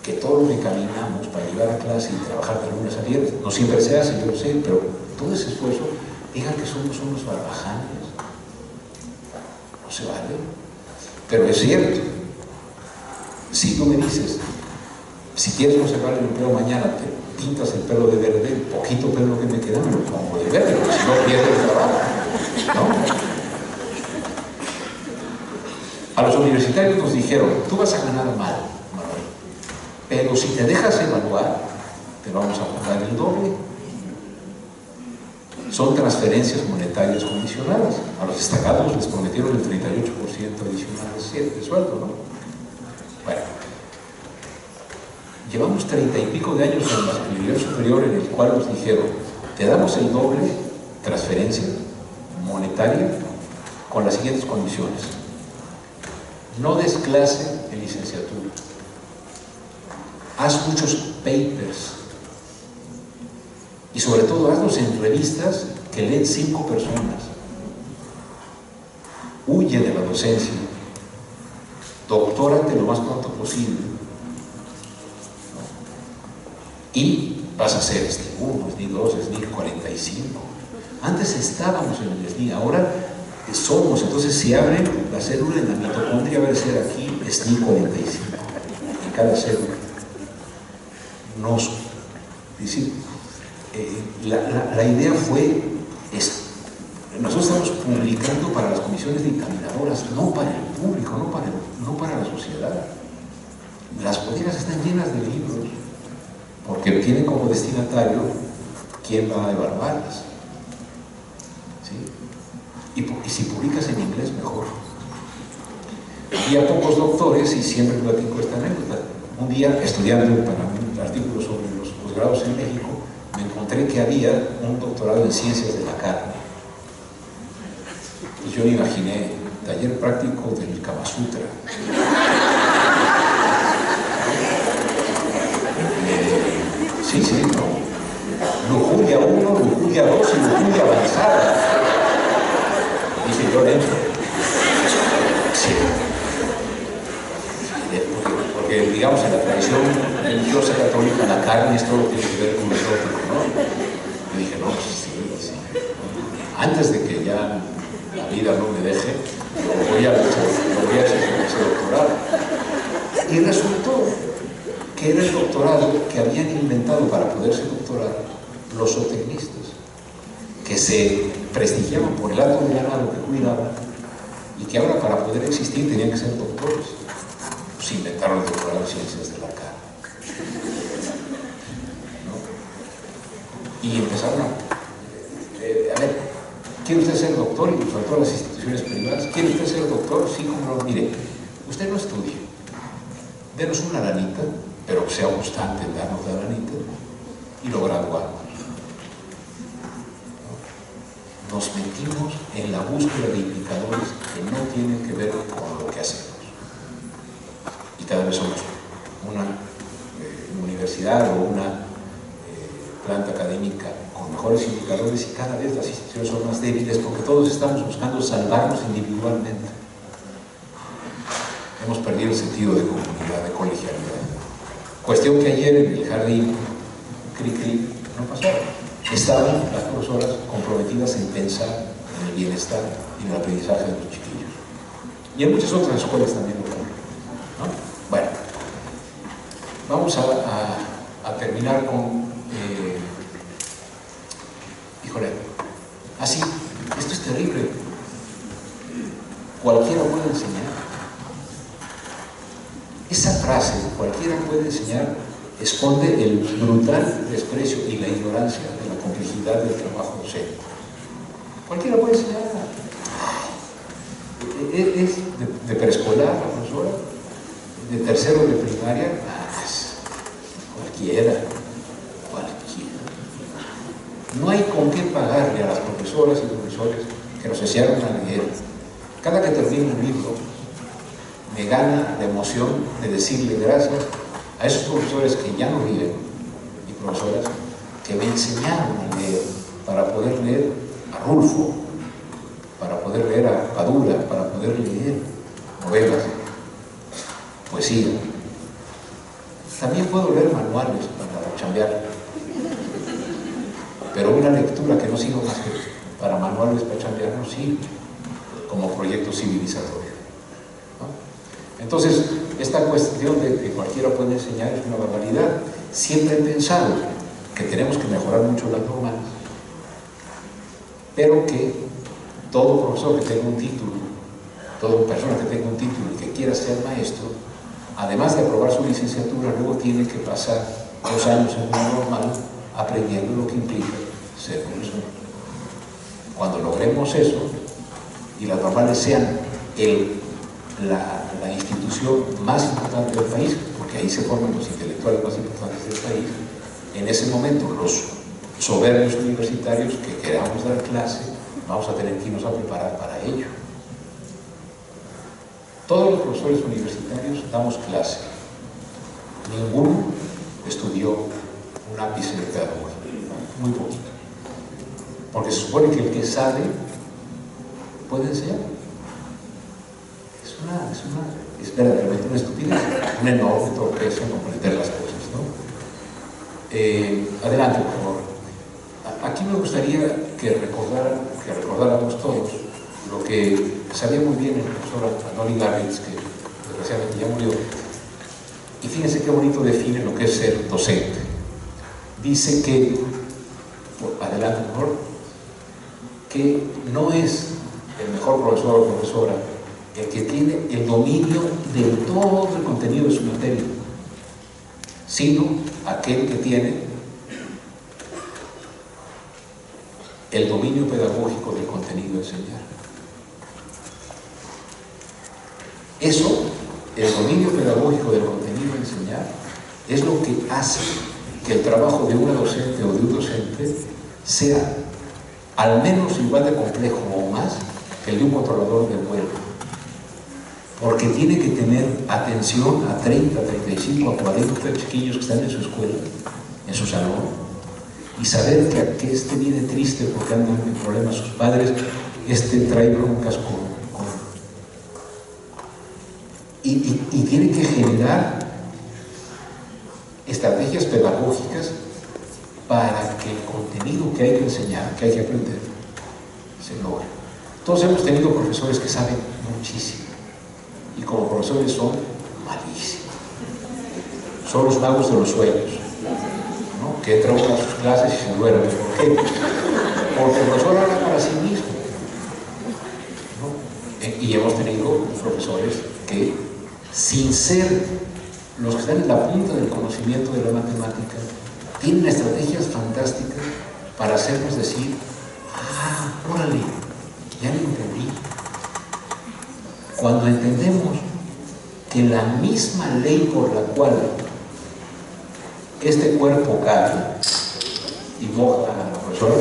que todos los que caminamos para llegar a clase y trabajar de lunes a viernes, no siempre se hace, yo lo sé, pero todo ese esfuerzo, digan que somos unos barbajanes. No se vale. Pero es cierto, si tú me dices, si quieres conservar el empleo mañana, te pintas el pelo de verde, el poquito pelo que me queda me lo pongo de verde, porque si no pierdo el trabajo, ¿no? A los universitarios nos dijeron, tú vas a ganar mal, Manuel, pero si te dejas evaluar, te vamos a pagar el doble. Son transferencias monetarias condicionadas. A los destacados les prometieron el 38% adicional de sueldo, ¿no? Bueno, llevamos 30 y pico de años en el nivel superior en el cual nos dijeron, te damos el doble transferencia monetaria con las siguientes condiciones. No des clase en licenciatura. Haz muchos papers. Y sobre todo, hazlos en revistas que leen 5 personas. Huye de la docencia. Doctórate lo más pronto posible. Y vas a ser SNI 1, SNI 2, SNI 45. Antes estábamos en el SNI, ahora somos. Entonces, si abren la célula en la mitocondria, va a ser aquí SNI 45. En cada célula. La idea fue nosotros estamos publicando para las comisiones dictaminadoras, no para el público, no para la sociedad. Las bodegas están llenas de libros porque tienen como destinatario quién va a evaluarlas, ¿sí? Y si publicas en inglés, mejor, Había pocos doctores y siempre platico esta anécdota. Un día, estudiando para un artículo sobre los posgrados en México, me encontré que había un doctorado en ciencias de la carne. Y yo me imaginé, taller práctico del Kama Sutra. Sí, sí, no. Lujuria 1, lujuria 2 y lujuria avanzada. Dije yo dentro. Sí. Porque, digamos, en la tradición religiosa católica, la carne es todo lo que tiene que ver con lo erótico, ¿no? Yo dije, no, pues sí, sí. Antes de que ya la vida no me deje, lo voy a hacer ese doctorado. Y resultó que era el doctorado que habían inventado para poderse doctorar los zootecnistas, que se prestigiaban por el hato de ganado que cuidaban y que ahora para poder existir tenían que ser doctores. Pues inventaron el doctorado en ciencias de la carne, ¿no? Y empezaron a ver, ¿quiere usted ser doctor? Y sobre todo las instituciones privadas, ¿quiere usted ser doctor? Sí, como no, mire, usted no estudie, denos una lanita, pero que sea constante en darnos la lanita, y lo graduamos. Nos metimos en la búsqueda de indicadores que no tienen que ver con lo que hacemos. Y cada vez somos una universidad o una planta académica con mejores indicadores y cada vez las instituciones son más débiles porque todos estamos buscando salvarnos individualmente. Hemos perdido el sentido de comunidad, de colegialidad. Cuestión que ayer en el jardín Cri-Cri no pasaba. Estaban las profesoras comprometidas en pensar en el bienestar y en el aprendizaje de los chiquillos. Y en muchas otras escuelas también ocurre, ¿no? Bueno, vamos a terminar con... híjole, así, esto es terrible. Cualquiera puede enseñar. Esa frase, cualquiera puede enseñar, esconde el brutal desprecio y la ignorancia de la complejidad del trabajo docente. Cualquiera puede enseñar. Es de preescolar, la profesora, de tercero de primaria, cualquiera. No hay con qué pagarle a las profesoras y profesores que nos enseñaron a leer. Cada que termino un libro, me gana la emoción de decirle gracias a esos profesores que ya no viven y profesoras que me enseñaron a leer para poder leer a Rulfo, para poder leer a Padura, para poder leer novelas, poesía. También puedo leer manuales para chambear, pero una lectura que no sirve más que para manuales para chambear no sirve como proyecto civilizatorio. Entonces, esta cuestión de que cualquiera puede enseñar es una barbaridad. Siempre he pensado que tenemos que mejorar mucho las normas, pero que todo profesor que tenga un título, toda persona que tenga un título y que quiera ser maestro, además de aprobar su licenciatura, luego tiene que pasar 2 años en una normal aprendiendo lo que implica ser profesor. Cuando logremos eso y las normales sean la institución más importante del país, porque ahí se forman los intelectuales más importantes del país, en ese momento los soberbios universitarios que queramos dar clase, vamos a tener que irnos a preparar para ello. Todos los profesores universitarios damos clase. Ninguno estudió un ápice de pedagogía, muy poquito. Porque se supone que el que sabe puede enseñar. Es verdaderamente una estupidez, una enorme torpeza en comprender las cosas, ¿no? Adelante, por favor. Aquí me gustaría que recordáramos todos lo que sabía muy bien el profesor Anoli Garritz, que desgraciadamente ya murió. Y fíjense qué bonito define lo que es ser docente. Dice que, adelante, por favor, que no es el mejor profesor o profesora el que tiene el dominio de todo el contenido de su materia, sino aquel que tiene el dominio pedagógico del contenido a enseñar. Eso, el dominio pedagógico del contenido a enseñar, es lo que hace que el trabajo de una docente o de un docente sea al menos igual de complejo o más que el de un controlador de vuelo. Porque tiene que tener atención a 30, 35, a 40 chiquillos que están en su escuela, en su salón, y saber que este viene triste porque andan en problemas sus padres, este trae broncas y tiene que generar estrategias pedagógicas para que el contenido que hay que enseñar, que hay que aprender, se logre. Todos hemos tenido profesores que saben muchísimo y como profesores son malísimos. Son los magos de los sueños, ¿no? Que entran a sus clases y se duermen. ¿Por qué? Porque el profesor habla para sí mismo, ¿no? Y hemos tenido profesores que, sin ser los que están en la punta del conocimiento de la matemática, tienen estrategias fantásticas para hacernos decir: ah, órale, ya lo entendí. Cuando entendemos que la misma ley por la cual este cuerpo cae y moja a la persona,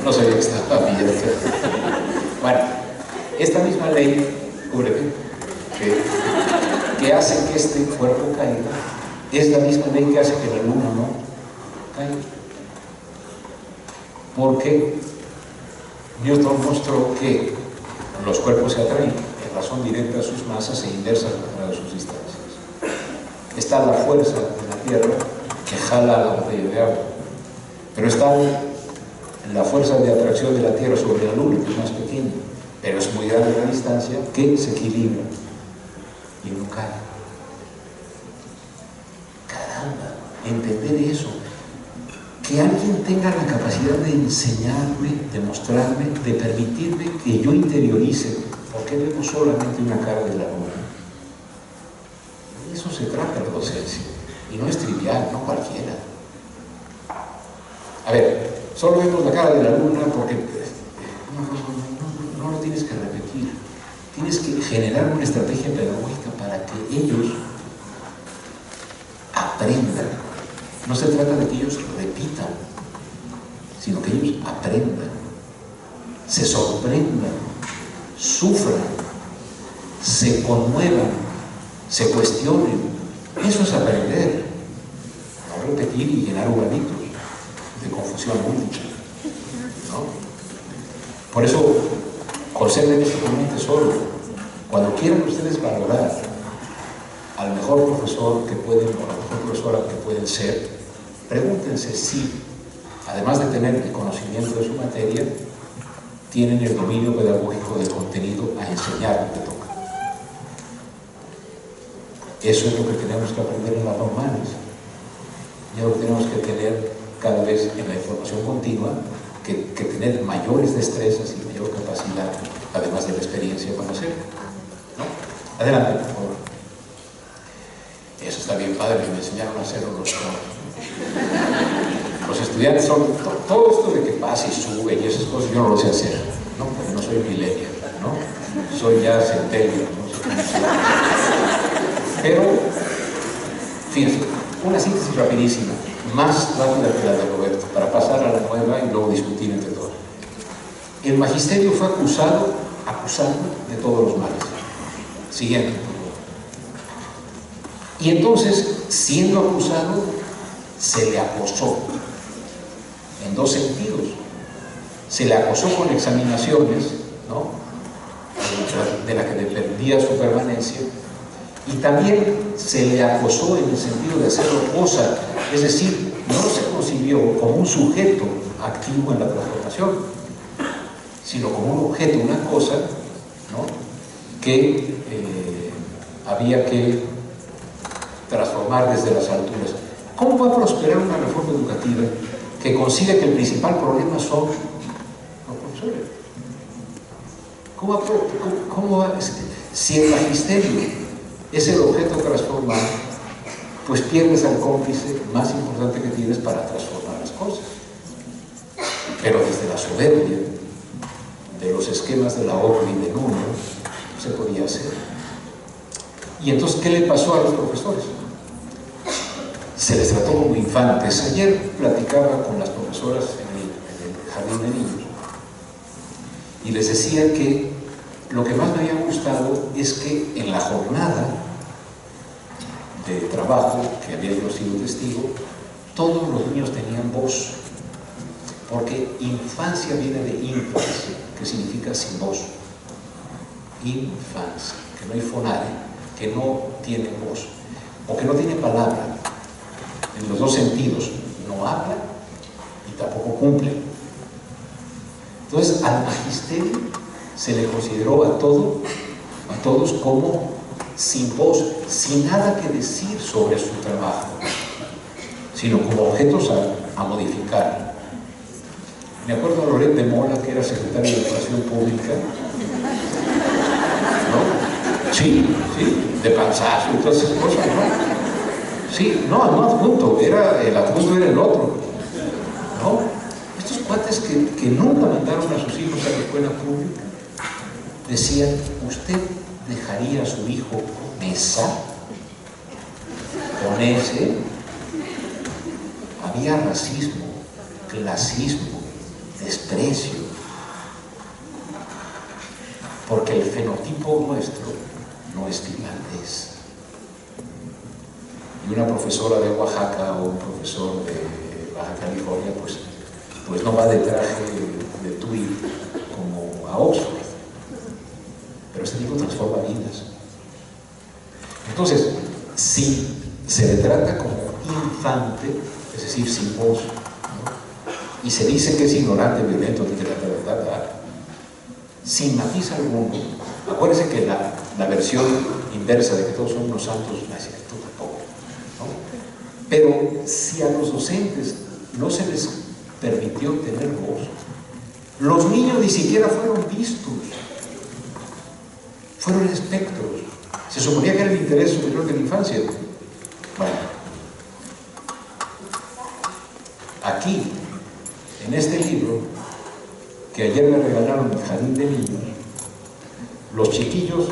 no sabía que estaba abierta. Bueno, esta misma ley que hace que este cuerpo caiga es la misma ley que hace que la luna no caiga. Porque Newton mostró que los cuerpos se atraen en razón directa a sus masas e inversa a sus distancias. Está la fuerza de la Tierra que jala a la botella de agua, pero está la fuerza de atracción de la Tierra sobre la Luna, que es más pequeña, pero es muy grande la distancia, que se equilibra y no cae. Caramba, entender eso. Que alguien tenga la capacidad de enseñarme, de mostrarme, de permitirme que yo interiorice por qué vemos solamente una cara de la luna. De eso se trata la docencia. Y no es trivial, no cualquiera. A ver, solo vemos la cara de la luna porque no lo tienes que repetir. Tienes que generar una estrategia pedagógica para que ellos aprendan. No se trata de que ellos repitan, sino que ellos aprendan, se sorprendan, sufran, se conmuevan, se cuestionen. Eso es aprender, no repetir y llenar uranitos de confusión múltiple, ¿no? Por eso, conserven esto como un tesoro. Cuando quieran ustedes valorar al mejor profesor que pueden, o a la mejor profesora que pueden ser, pregúntense si, además de tener el conocimiento de su materia, tienen el dominio pedagógico del contenido a enseñar lo que toca. Eso es lo que tenemos que aprender en las normales. Y es lo que tenemos que tener cada vez en la información continua, que tener mayores destrezas y mayor capacidad, además de la experiencia para hacerlo, ¿no? Adelante, por favor. Eso está bien padre, me enseñaron a hacerlo los estudiantes son todo esto de que pasa y sube y esas cosas, yo no lo sé hacer, ¿no? Porque no soy millennial, ¿no? Soy ya centennial, no sé cómo se llama. Pero, fíjense, una síntesis rapidísima, más rápida que la de Roberto, para pasar a la nueva y luego discutir entre todos. El magisterio fue acusado de todos los males. Siguiente. Y entonces, siendo acusado, se le acosó en dos sentidos. Se le acosó con examinaciones, ¿no?, de la que dependía su permanencia, y también se le acosó en el sentido de hacerlo cosa, es decir, no se concibió como un sujeto activo en la transformación, sino como un objeto, una cosa, ¿no?, que había que transformar desde las alturas. ¿Cómo va a prosperar una reforma educativa que consigue que el principal problema son los profesores? ¿Cómo va? Si el magisterio es el objeto transformado, pues pierdes al cómplice más importante que tienes para transformar las cosas. Pero desde la soberbia, esquemas de la OCDE y de Nuno, se podía hacer. Y entonces, ¿qué le pasó a los profesores? Se les trató como infantes. Ayer platicaba con las profesoras en el jardín de niños y les decía que lo que más me había gustado es que en la jornada de trabajo que había yo sido testigo, todos los niños tenían voz, porque infancia viene de infancia, que significa sin voz. Infancia, que no hay fonare, que no tiene voz, o que no tiene palabra, en los dos sentidos, no habla y tampoco cumple. Entonces, al magisterio se le consideró a todos como sin voz, sin nada que decir sobre su trabajo, sino como objetos a modificar. Me acuerdo a Loret de Mola, que era secretario de Educación Pública, ¿no? Sí, de panzazo y todas esas cosas, ¿no? Sí, no adjunto, el adjunto era el otro, ¿no? Estos cuates que nunca mandaron a sus hijos a la escuela pública, decían, ¿usted dejaría a su hijo con esa? ¿Con ese? Había racismo, clasismo, desprecio, porque el fenotipo nuestro no es finlandés. Y una profesora de Oaxaca o un profesor de Baja California, pues no va de traje de tweed como a Oxford. Pero este tipo transforma vidas. Entonces, si se le trata como infante, es decir, sin voz, ¿no? Y se dice que es ignorante, violento, sin matiz alguno, acuérdense que la versión inversa de que todos son unos santos, no es cierto tampoco, ¿no? Pero si a los docentes no se les permitió tener voz, los niños ni siquiera fueron vistos, fueron espectros. Se suponía que era el interés superior de la infancia. Bueno, aquí, en este libro, que ayer me regalaron en el jardín de niños, los chiquillos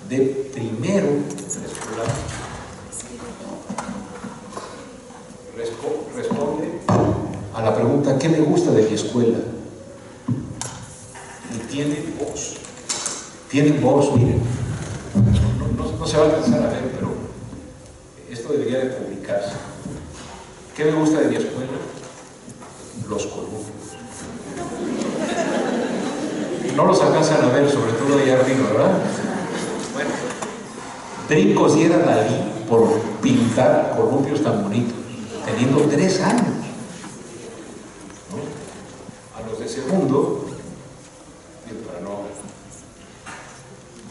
de primero escolar responden a la pregunta ¿qué me gusta de mi escuela? Y tienen voz, miren. No se va a alcanzar a ver, pero esto debería de publicarse. ¿Qué me gusta de mi escuela? Los columpios. No los alcanzan a ver, sobre todo allá arriba, ¿verdad? Bueno, brincos dieran Dalí por pintar columpios tan bonitos, teniendo 3 años, ¿no? A los de segundo, para no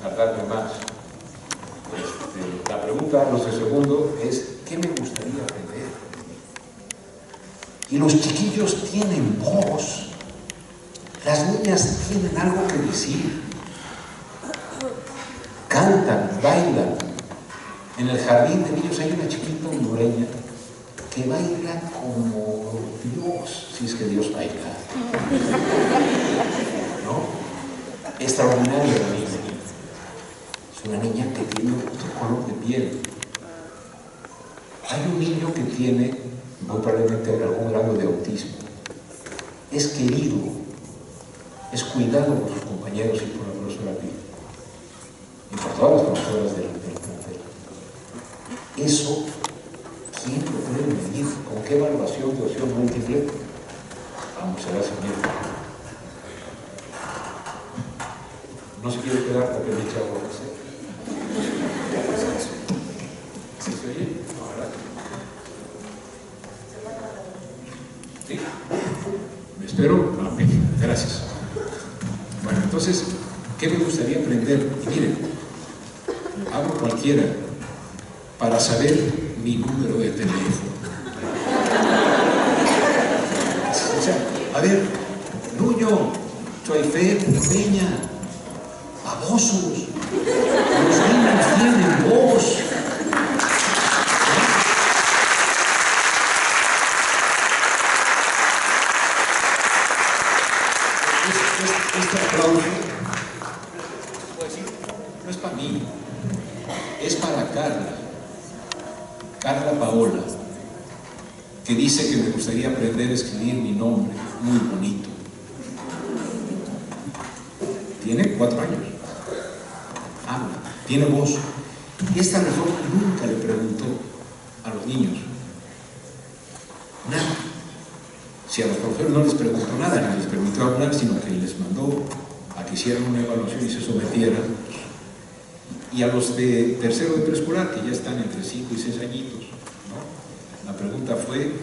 tardarme más, la pregunta a los de segundo es ¿qué me gustaría aprender? Y los chiquillos tienen voz. Las niñas tienen algo que decir, cantan, bailan. En el jardín de niños hay una chiquita hondureña que baila como Dios, si es que Dios baila, ¿no? Extraordinaria la niña. Es una niña que tiene otro color de piel. Hay un niño que tiene, muy probablemente algún grado de autismo. Es querido, es cuidado por sus compañeros y por la profesora Pili y por todas las profesoras del plantel. Eso, ¿quién lo puede medir? ¿Con qué evaluación de opción múltiple? Vamos a ver, señor. No se quiere quedar porque le echa agua a hacer. ¿Sí se oye? No, ¿verdad? ¿Sí? ¿Me espero? No, ok, gracias. Bueno, entonces, ¿qué me gustaría aprender? Y miren, abro cualquiera para saber mi número de teléfono. O sea, a ver, Nuño, Choifer, Peña, babosos, los niños tienen voz. este aplauso, no es para mí, es para Carla Paola, que dice que me gustaría aprender a escribir mi nombre muy bonito. Tiene 4 años, habla, tiene voz. Esta reforma nunca le preguntó a los niños nada. Si a los profesores no les preguntó nada, ni les permitió hablar, sino que les mandó a que hicieran una evaluación y se sometieran. Y a los de tercero de preescolar, que ya están entre 5 y 6 añitos, ¿no? La pregunta fue,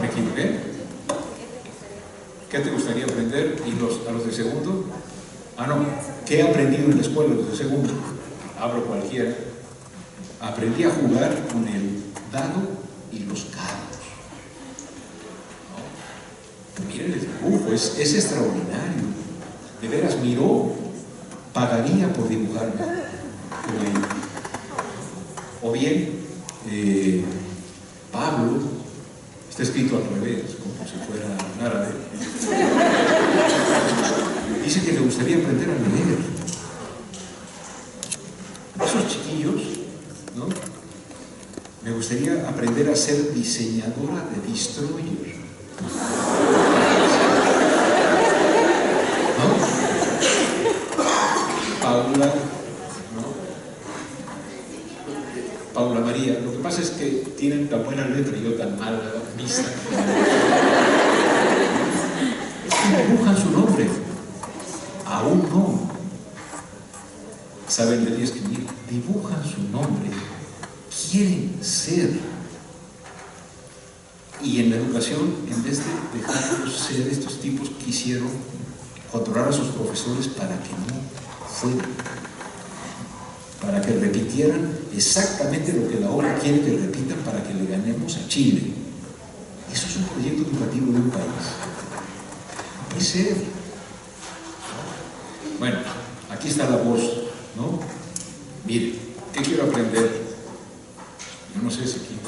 ¿me equivoqué? ¿Qué te gustaría aprender? Y a los de segundo, no, ¿qué he aprendido en la escuela los de segundo? Abro cualquiera. Aprendí a jugar con el dado y los dados. ¿No? Miren el dibujo, es extraordinario. De veras, miró, pagaría por dibujarme. O bien, Pablo, está escrito al revés, como si fuera en árabe. Dice que le gustaría aprender a leer. Esos chiquillos, ¿no? Me gustaría aprender a ser diseñadora de destroyer. ¿No? Paula, ¿no? Paula María. Lo que pasa es que tienen tan buena letra y yo tan mala vista. Dibujan su nombre. Aún no saben leer y escribir, dibujan su nombre, quieren ser. Y en la educación, en vez de dejarlos ser, estos tipos quisieron controlar a sus profesores para que no fueran, para que repitieran exactamente lo que la obra quiere que repitan para que le ganemos a Chile. Eso es un proyecto educativo de un país. Puede ser. Bueno, aquí está la voz, ¿no? Mire, ¿qué quiero aprender? Yo no sé si aquí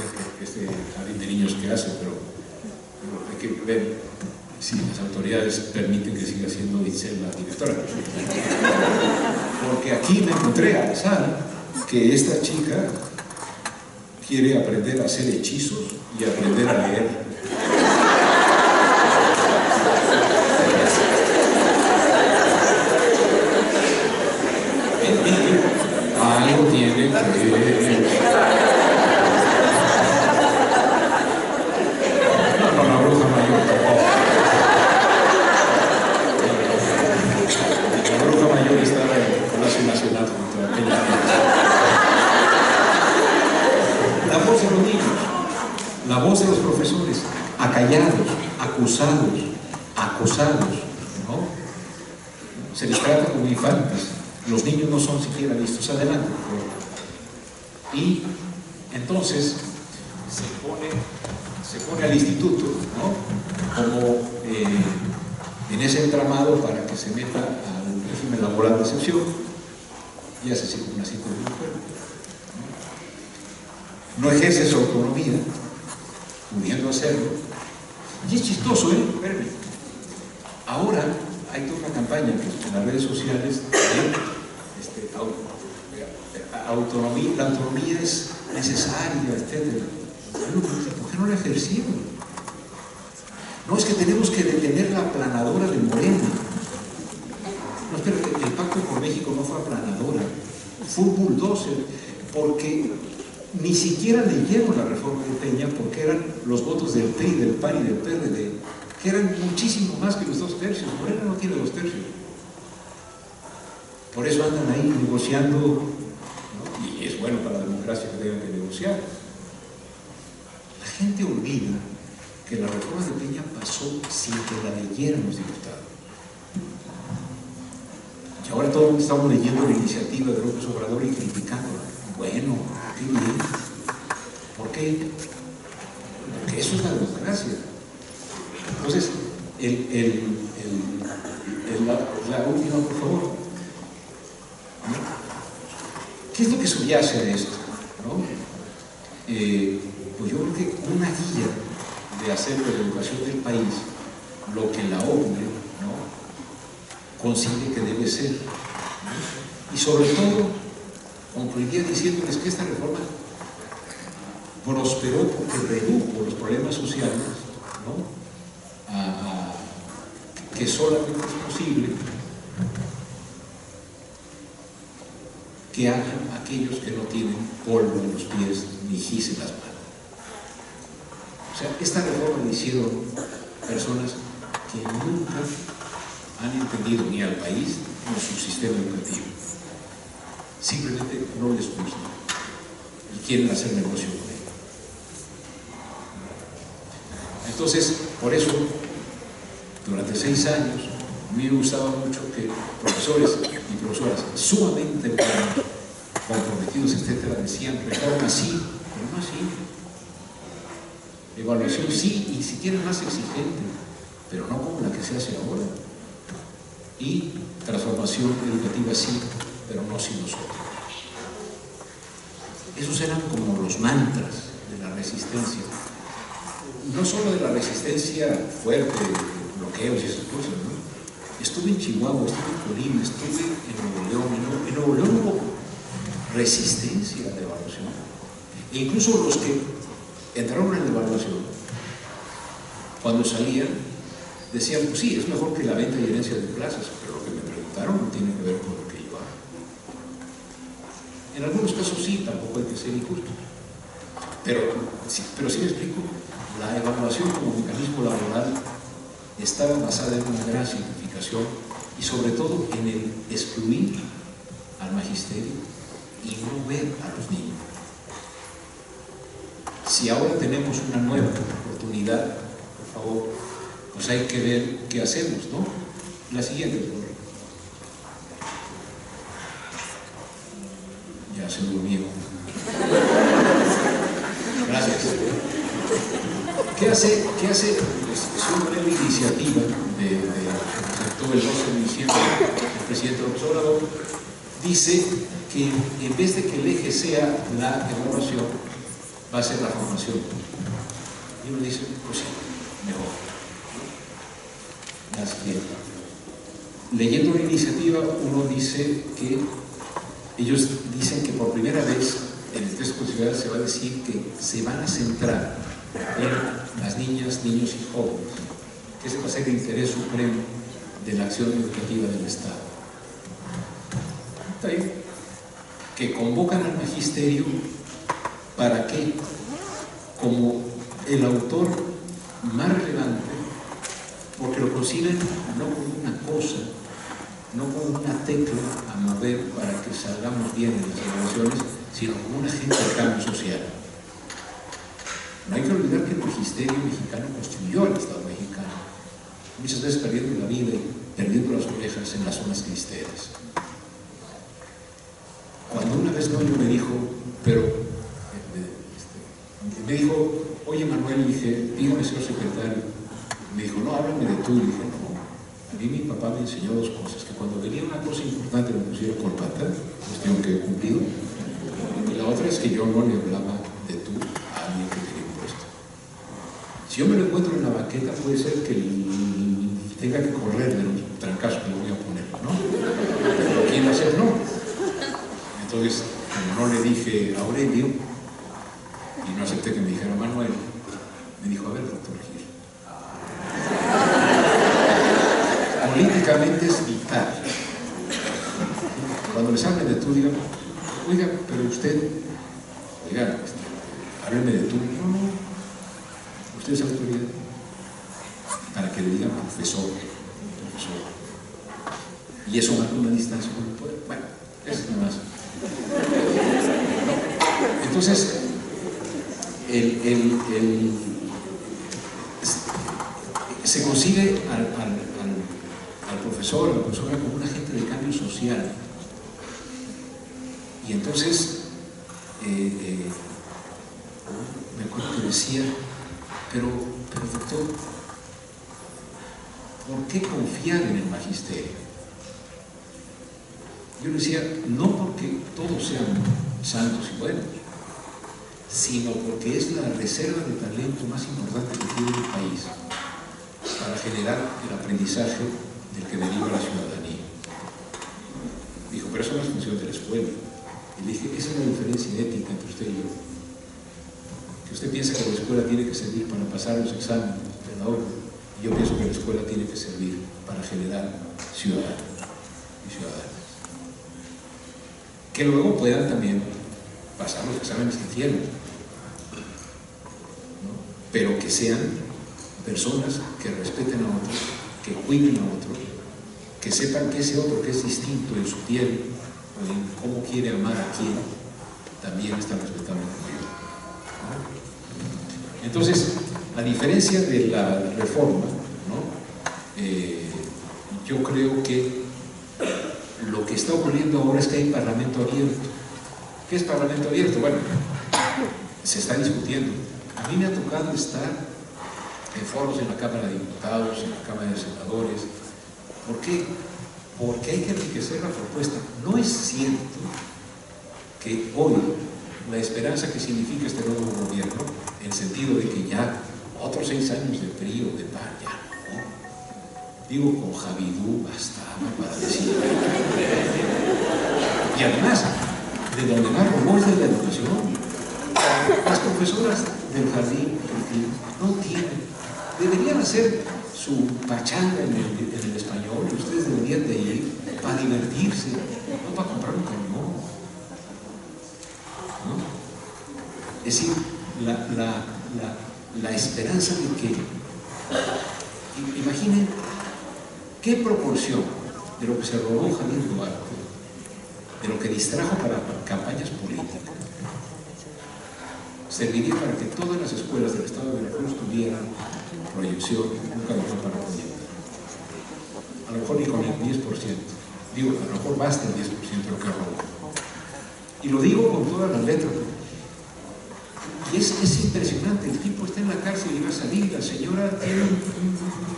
este jardín de niños que hace, pero hay que ver si las autoridades permiten que siga siendo Itzel la directora. Porque aquí me encontré al azar que esta chica quiere aprender a hacer hechizos y aprender a leer. Algo tiene que ver. No, la bruja mayor tampoco. La bruja mayor está en el Palacio Nacional junto a aquella. La voz de los niños, la voz de los profesores, acallados, acusados, acosados, ¿no? Se les trata como infantes. Los niños no son siquiera vistos. Adelante, por favor. Y entonces se pone al instituto, ¿no? Como en ese entramado para que se meta al régimen laboral de excepción y hace así como una cita de mujer. No ejerce su autonomía, pudiendo hacerlo. Y es chistoso, Espérame. Ahora hay toda una campaña en las redes sociales de autonomía, la autonomía es necesaria, etc. ¿Por qué no la ejercieron? No, es que tenemos que detener la aplanadora de Moreno. No, espérate, el Pacto por México no fue aplanadora, fue un bulldozer, porque ni siquiera leyeron la reforma de Peña, porque eran los votos del PRI, del PAN y del PRD, que eran muchísimo más que los 2 tercios. Moreno no tiene 2 tercios. Por eso andan ahí negociando, ¿no? Y es bueno para la democracia que tengan que negociar. La gente olvida que la reforma de Peña pasó sin que la leyeran los diputados. Y ahora todos estamos leyendo la iniciativa de López Obrador y criticándola. Bueno, qué bien. ¿Por qué? Porque eso es la democracia. Entonces, la última, por favor. ¿Qué es lo que subyace a esto? ¿No? Pues yo creo que una guía de hacer de la educación del país lo que la OCDE, ¿no? concibe que debe ser, ¿no? Y sobre todo, concluiría diciéndoles que esta reforma prosperó porque redujo los problemas sociales, ¿no? Que solamente es posible que hagan aquellos que no tienen polvo en los pies ni gis en las manos. O sea, esta reforma la hicieron personas que nunca han entendido ni al país ni su sistema educativo. Simplemente no les gusta y quieren hacer negocio con él. Entonces, por eso, durante 6 años, a mí me gustaba mucho que profesores y profesoras sumamente buenos, comprometidos, etcétera, decían: reforma sí, pero no así. Evaluación sí, y si quieren más exigente, pero no como la que se hace ahora. Y transformación educativa sí, pero no sin nosotros. Esos eran como los mantras de la resistencia. No solo de la resistencia fuerte, bloqueos y esas cosas, ¿no? Estuve en Chihuahua, estuve en Colima, estuve en Nuevo León. En Nuevo León hubo resistencia a la evaluación. E incluso los que entraron en la evaluación, cuando salían, decían: pues sí, es mejor que la venta y herencia de plazas, pero lo que me preguntaron no tiene que ver con lo que yo hago. En algunos casos sí, tampoco hay que ser injusto. Pero sí me explico, la evaluación como mecanismo laboral estaba basada en una gran simplificación y sobre todo en el excluir al magisterio y no ver a los niños. Si ahora tenemos una nueva oportunidad, por favor, pues hay que ver qué hacemos, ¿no? La siguiente, por favor. Ya se durmieron. Gracias. ¿Qué hace es una nueva iniciativa de todo el 12 de diciembre el presidente López Obrador? Dice que en vez de que el eje sea la evaluación, va a ser la formación. Y uno dice: pues sí, mejor. Así que, leyendo la iniciativa, uno dice que ellos dicen que por primera vez en el texto constitucional se va a decir que se van a centrar en las niñas, niños y jóvenes, que ese va a ser el interés supremo de la acción educativa del Estado. Está bien. Que convocan al magisterio, ¿para qué? Como el autor más relevante, porque lo consideran no como una cosa, no como una tecla a mover para que salgamos bien en las evaluaciones, sino como un agente de cambio social. No hay que olvidar que el magisterio mexicano construyó al Estado mexicano, muchas veces perdiendo la vida y perdiendo las orejas en las zonas cristeras. Cuando una vez Noño me dijo, oye Manuel, le dije: dígame, señor secretario. Me dijo: no, háblame de tú. Le dije: no, a mí mi papá me enseñó 2 cosas, que cuando venía una cosa importante me pusiera corbata, cuestión que he cumplido, y la otra es que yo no le hablaba de tú a alguien que tenía un puesto. Si yo me lo encuentro en la banqueta, puede ser que tenga que correr de los trancazos que le voy a poner, ¿no? Pero ¿quién va a hacer? No. Entonces, como no le dije a Aurelio, y no acepté que me dijera Manuel, me dijo: a ver, doctor Gil, políticamente es vital. Cuando les hablen de tú, digan: oiga, pero usted, háblenme de tú. No, usted es autoridad. Para que le digan profesor. Y eso marca una distancia con el poder. Bueno, eso es nada más. Entonces, se consigue al profesor, a la profesora, como un agente de cambio social. Y entonces, me acuerdo que decía: pero doctor, ¿por qué confiar en el magisterio? Yo le decía: no porque todos sean santos y buenos, sino porque es la reserva de talento más importante que tiene el país para generar el aprendizaje del que deriva la ciudadanía. pero eso no es función de la escuela. Y le dije, esa es la diferencia ética entre usted y yo. Que usted piensa que la escuela tiene que servir para pasar los exámenes de la obra, y yo pienso que la escuela tiene que servir para generar ciudadanos y ciudadanas que luego puedan también pasar los exámenes que quieran, ¿no? Pero que sean personas que respeten a otros, que cuiden a otros, que sepan que ese otro que es distinto en su piel o en cómo quiere amar a quién, también está respetable como yo, ¿no? Entonces, a diferencia de la reforma, ¿no? Yo creo que lo que está ocurriendo ahora es que hay parlamento abierto. ¿Qué es parlamento abierto? Bueno, se está discutiendo. A mí me ha tocado estar en foros en la Cámara de Diputados, en la Cámara de Senadores. ¿Por qué? Porque hay que enriquecer la propuesta. No es cierto que hoy la esperanza que significa este nuevo gobierno, en el sentido de que ya otros 6 años de PRI o de PAN, ya no. Digo, con Javidú bastaba para decir. Y además, de donde más robó es de la educación. Las profesoras del jardín no tienen. Deberían hacer su pachanga en el español, y ustedes deberían de ir para divertirse, no para comprar un camión, ¿no? Es decir, la esperanza de que, imaginen qué proporción de lo que se robó Javier Duarte, de lo que distrajo para campañas políticas, serviría para que todas las escuelas del estado de Veracruz tuvieran proyección, nunca mejor para proyectar. A lo mejor ni con el 10%, digo, a lo mejor basta el 10% de lo que robó. Y lo digo con todas las letras. Y es impresionante, el tipo está en la cárcel y va a salir, la señora tiene un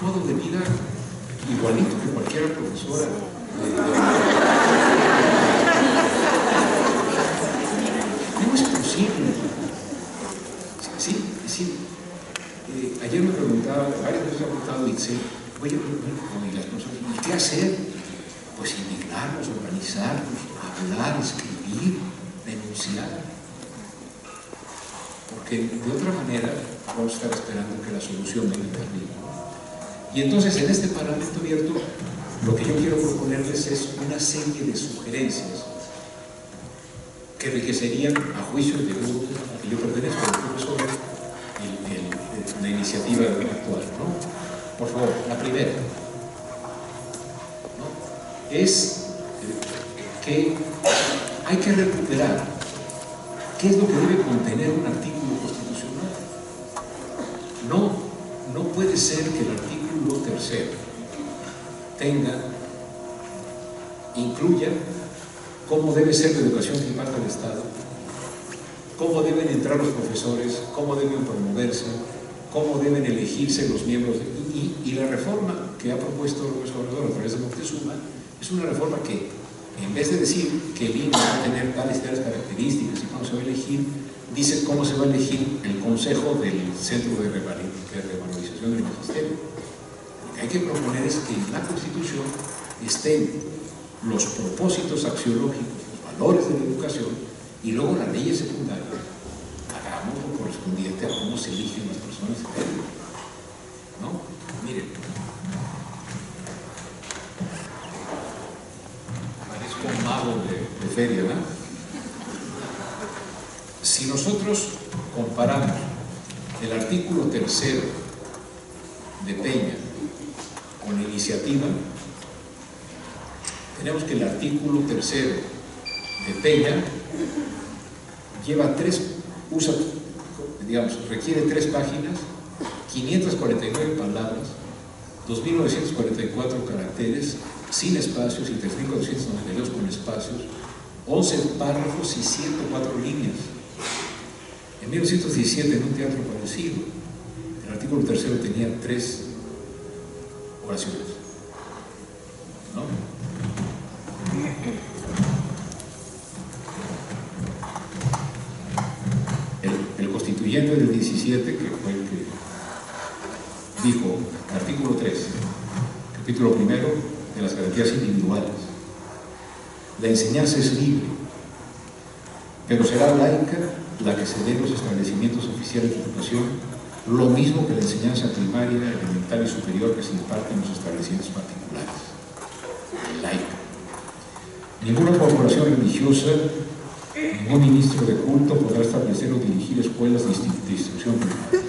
modo de vida igualito que cualquier profesora. ¿Cómo es posible? Sí. Ayer me preguntaba, varias veces me ha preguntado Itzel, oye, ¿y qué hacer? Pues indignarnos, organizarnos, hablar, escribir, denunciar. Porque de otra manera vamos a estar esperando que la solución venga de arriba. Y entonces en este Parlamento abierto lo que yo quiero proponerles es una serie de sugerencias que enriquecerían, a juicio del grupo al que yo pertenezco, el profesor, la iniciativa actual, ¿no? Por favor, la primera, ¿no? Es que hay que recuperar qué es lo que debe contener un artículo constitucional. No puede ser que el artículo 3º incluya cómo debe ser la educación que imparte el Estado, cómo deben entrar los profesores, cómo deben promoverse, cómo deben elegirse los miembros y la reforma que ha propuesto López Obrador a través de Moctezuma es una reforma que, en vez de decir que el INE va a tener tales y tales características y cómo se va a elegir, dice cómo se va a elegir el consejo del Centro de Revalorización del Magisterio. Lo que hay que proponer es que en la Constitución estén los propósitos axiológicos, los valores de la educación, y luego las leyes secundarias hagamos lo correspondiente a cómo se eligen las personas, ¿no? Miren, parezco un mago de feria, ¿no? Si nosotros comparamos el artículo 3º de Peña con la iniciativa, tenemos que el artículo 3º de Peña requiere 3 páginas, 549 palabras, 2.944 caracteres, sin espacios, interferico 292 con espacios, 11 párrafos y 104 líneas. En 1917, en un teatro parecido, el artículo 3º tenía 3 oraciones, ¿no? El constituyente del 17, que fue el que dijo, artículo 3, capítulo 1 de las garantías individuales, La enseñanza es libre, pero será laica la que se dé en los establecimientos oficiales de educación, lo mismo que la enseñanza primaria, elemental y superior que se imparte en los establecimientos particulares. Laica. Ninguna corporación religiosa, ningún ministro de culto podrá establecer o dirigir escuelas de instrucción primaria.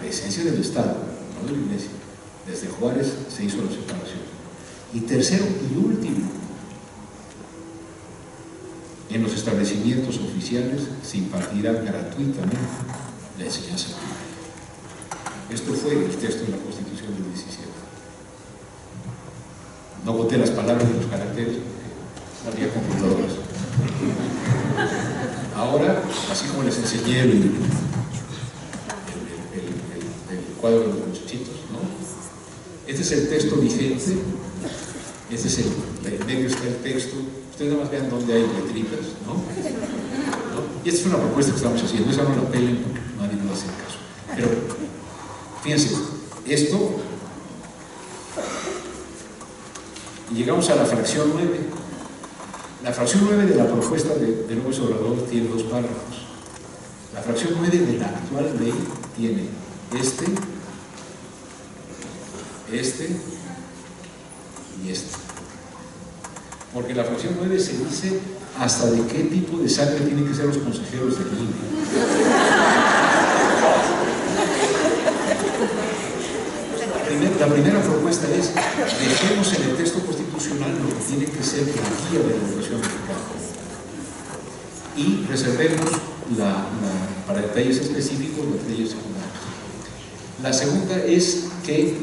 La esencia del Estado, no de la Iglesia. Desde Juárez se hizo la separación. Y tercero y último, en los establecimientos oficiales se impartirá gratuitamente la enseñanza primaria. Esto fue el texto de la Constitución del 17. No boté las palabras y los caracteres porque no había computadoras. Ahora, así como les enseñé el cuadro de los muchachitos, ¿no? Este es el texto vigente, este es en medio está el texto. Ustedes nada más vean dónde hay letritas, ¿no? Y esta es una propuesta que estamos haciendo, esa no la pelen porque nadie nos hace caso. Pero, fíjense, esto, y llegamos a la fracción 9. La fracción 9 de la propuesta de López Obrador tiene 2 párrafos. La fracción 9 de la actual ley tiene este y este. Porque la fracción 9 se dice hasta de qué tipo de sangre tienen que ser los consejeros del INE. La primera propuesta es: dejemos en el texto constitucional lo que tiene que ser la guía de la educación mexicana y reservemos para detalles específicos los detalles secundarios. La segunda es que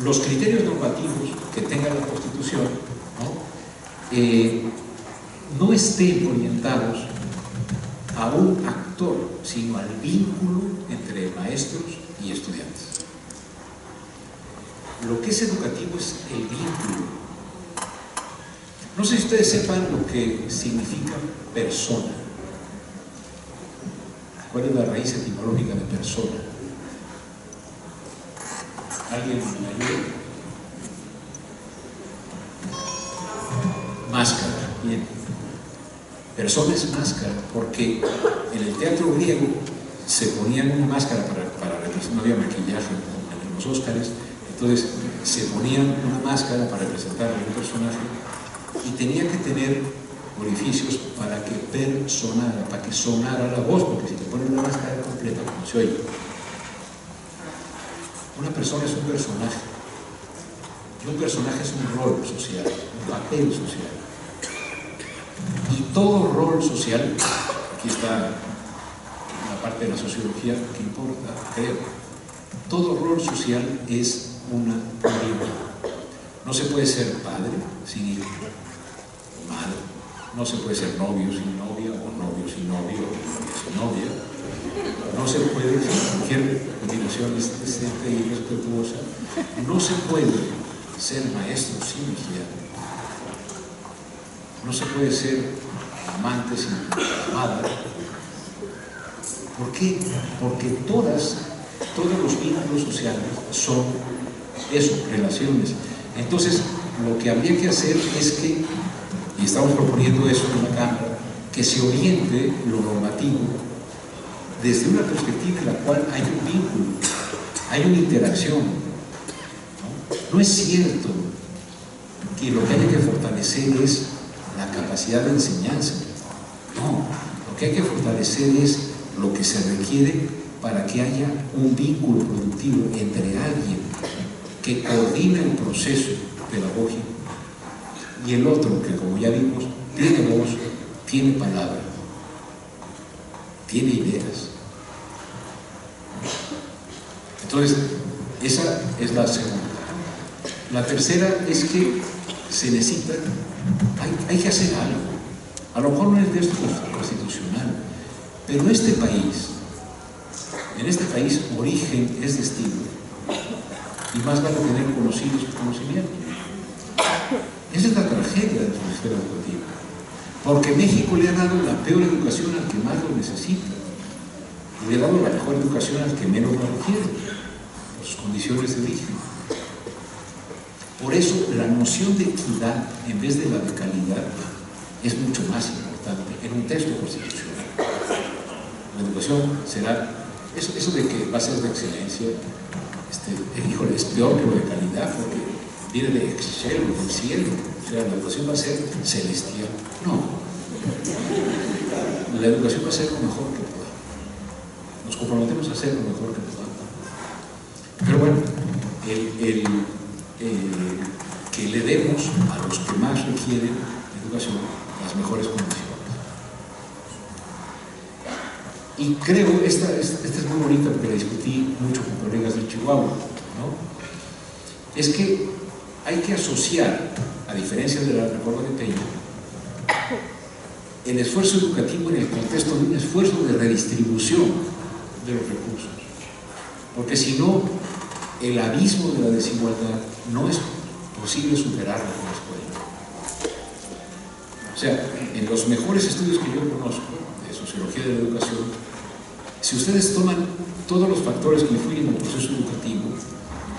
los criterios normativos que tenga la Constitución no estén orientados a un actor, sino al vínculo entre maestros y estudiantes. Lo que es educativo es el vínculo. No sé si ustedes sepan lo que significa persona. ¿Cuál es la raíz etimológica de persona? ¿Alguien me ayuda? Máscara. Bien. Persona es máscara porque en el teatro griego se ponían una máscara para representar, no había maquillaje en los Óscares, entonces se ponían una máscara para representar a un personaje y tenía que tener orificios para que personara, para que sonara la voz, porque si te ponen la máscara completa, como se oye. Una persona es un personaje, y un personaje es un rol social, un papel social. Y todo rol social, aquí está la parte de la sociología que importa, creo, todo rol social es una vida. No se puede ser padre sin hijo, o madre, no se puede ser novio sin novia, o novio sin novio, o novia sin novia. No se puede, cualquier combinación decente y respetuosa, no se puede ser maestro sin vigilar, no se puede ser amante sin amada. ¿Por qué? Porque todos los vínculos sociales son eso, relaciones. Entonces, lo que habría que hacer es que, y estamos proponiendo eso en la Cámara, que se oriente lo normativo desde una perspectiva en la cual hay un vínculo, hay una interacción. No es cierto que lo que hay que fortalecer es la capacidad de enseñanza. No, lo que hay que fortalecer es lo que se requiere para que haya un vínculo productivo entre alguien que coordina el proceso pedagógico y el otro que, como ya vimos, tiene voz, tiene palabra, tiene ideas. Entonces, esa es la segunda. La tercera es que se necesita, hay que hacer algo. A lo mejor no es de esto constitucional, pero en este país, origen es destino. Y más vale tener conocidos que conocimiento. Esa es la tragedia de nuestra esfera educativa. Porque México le ha dado la peor educación al que más lo necesita. Y le ha dado la mejor educación al que menos lo requiere, por sus condiciones de origen. Por eso la noción de equidad en vez de la de calidad es mucho más importante en un texto constitucional. La educación será, eso de que va a ser de excelencia, híjole, es peor que lo de calidad, porque viene de Excel, del cielo. O sea, la educación va a ser celestial. No. La educación va a ser lo mejor que podamos. Nos comprometemos a hacer lo mejor que podamos. Pero bueno, que le demos a los que más requieren educación las mejores condiciones. Y creo, esta es muy bonita porque la discutí mucho con colegas de Chihuahua, ¿no? Es que hay que asociar, a diferencia de la reforma de Peña, el esfuerzo educativo en el contexto de un esfuerzo de redistribución de los recursos. Porque si no, el abismo de la desigualdad no es posible superarlo en la escuela. O sea, en los mejores estudios que yo conozco de sociología de la educación, si ustedes toman todos los factores que influyen en el proceso educativo,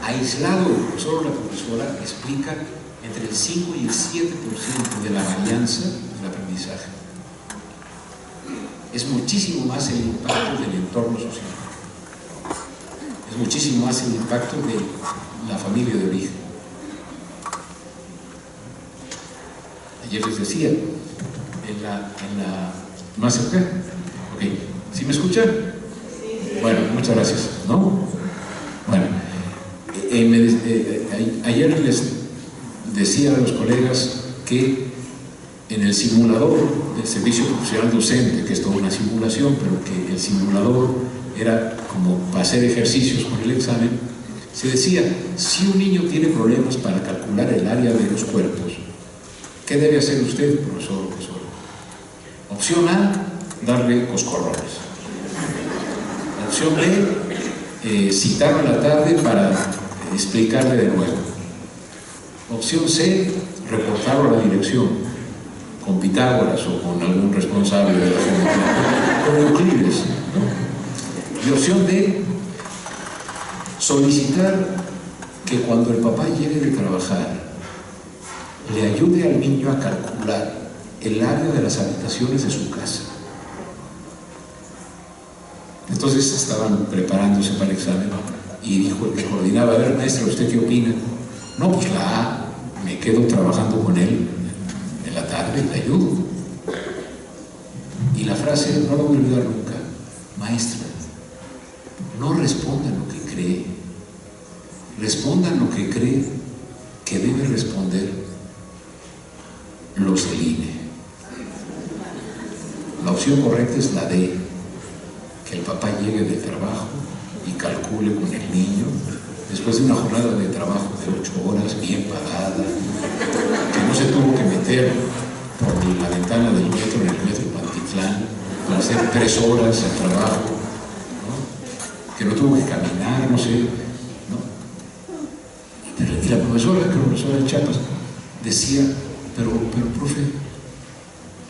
aislado el profesor o la profesora explica entre el 5 y el 7% de la varianza del aprendizaje. Es muchísimo más el impacto del entorno social. Es muchísimo más el impacto de la familia de origen. Ayer les decía, ¿más cerca? Ok. ¿Sí me escuchan? Bueno, muchas gracias. ¿No? Bueno, ayer les decía a los colegas que en el simulador del servicio profesional docente, que es toda una simulación, pero que el simulador era como para hacer ejercicios con el examen, se decía, si un niño tiene problemas para calcular el área de los cuerpos, ¿qué debe hacer usted, profesor o profesora? Opción A, darle coscorrones. Opción B, citarlo en la tarde para explicarle de nuevo. Opción C, reportarlo a la dirección, con Pitágoras o con algún responsable de la geometría, con Euclides, ¿no? Y opción D, solicitar que cuando el papá llegue de trabajar, le ayude al niño a calcular el área de las habitaciones de su casa. Entonces estaban preparándose para el examen y dijo el que coordinaba, a ver, maestra, ¿usted qué opina? No, pues la A, me quedo trabajando con él en la tarde, le ayudo. Y la frase, no la voy a olvidar nunca, maestra, no responda lo que cree, responda lo que cree que debe responder los del INE. La opción correcta es la D, que el papá llegue del trabajo y calcule con el niño, después de una jornada de trabajo de 8 horas, bien pagada, que no se tuvo que meter por la ventana del metro en el metro Pantitlán para hacer 3 horas de trabajo, ¿no? Que no tuvo que caminar, no sé, ¿no? Y la profesora, que era profesora de Chiapas, decía, pero profe,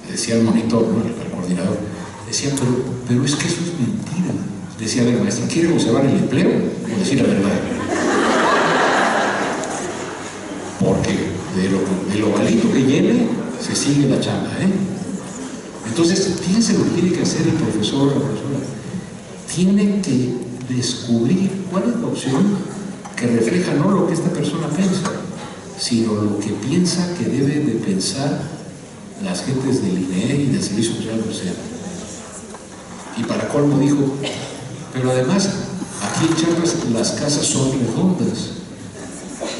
decía el monitor, ¿no? El coordinador, decía, pero es que eso es mentira. Decía, a ver, maestra, ¿quiere conservar el empleo o decir la verdad? Porque de lo malito que llene, se sigue la chamba, ¿eh? Entonces, fíjense lo que tiene que hacer el profesor o la profesora. Tiene que descubrir cuál es la opción que refleja no lo que esta persona piensa, sino lo que piensa que debe de pensar las gentes del INE y del Servicio Social Social. Y para colmo dijo, pero además, aquí en Chiapas las casas son redondas.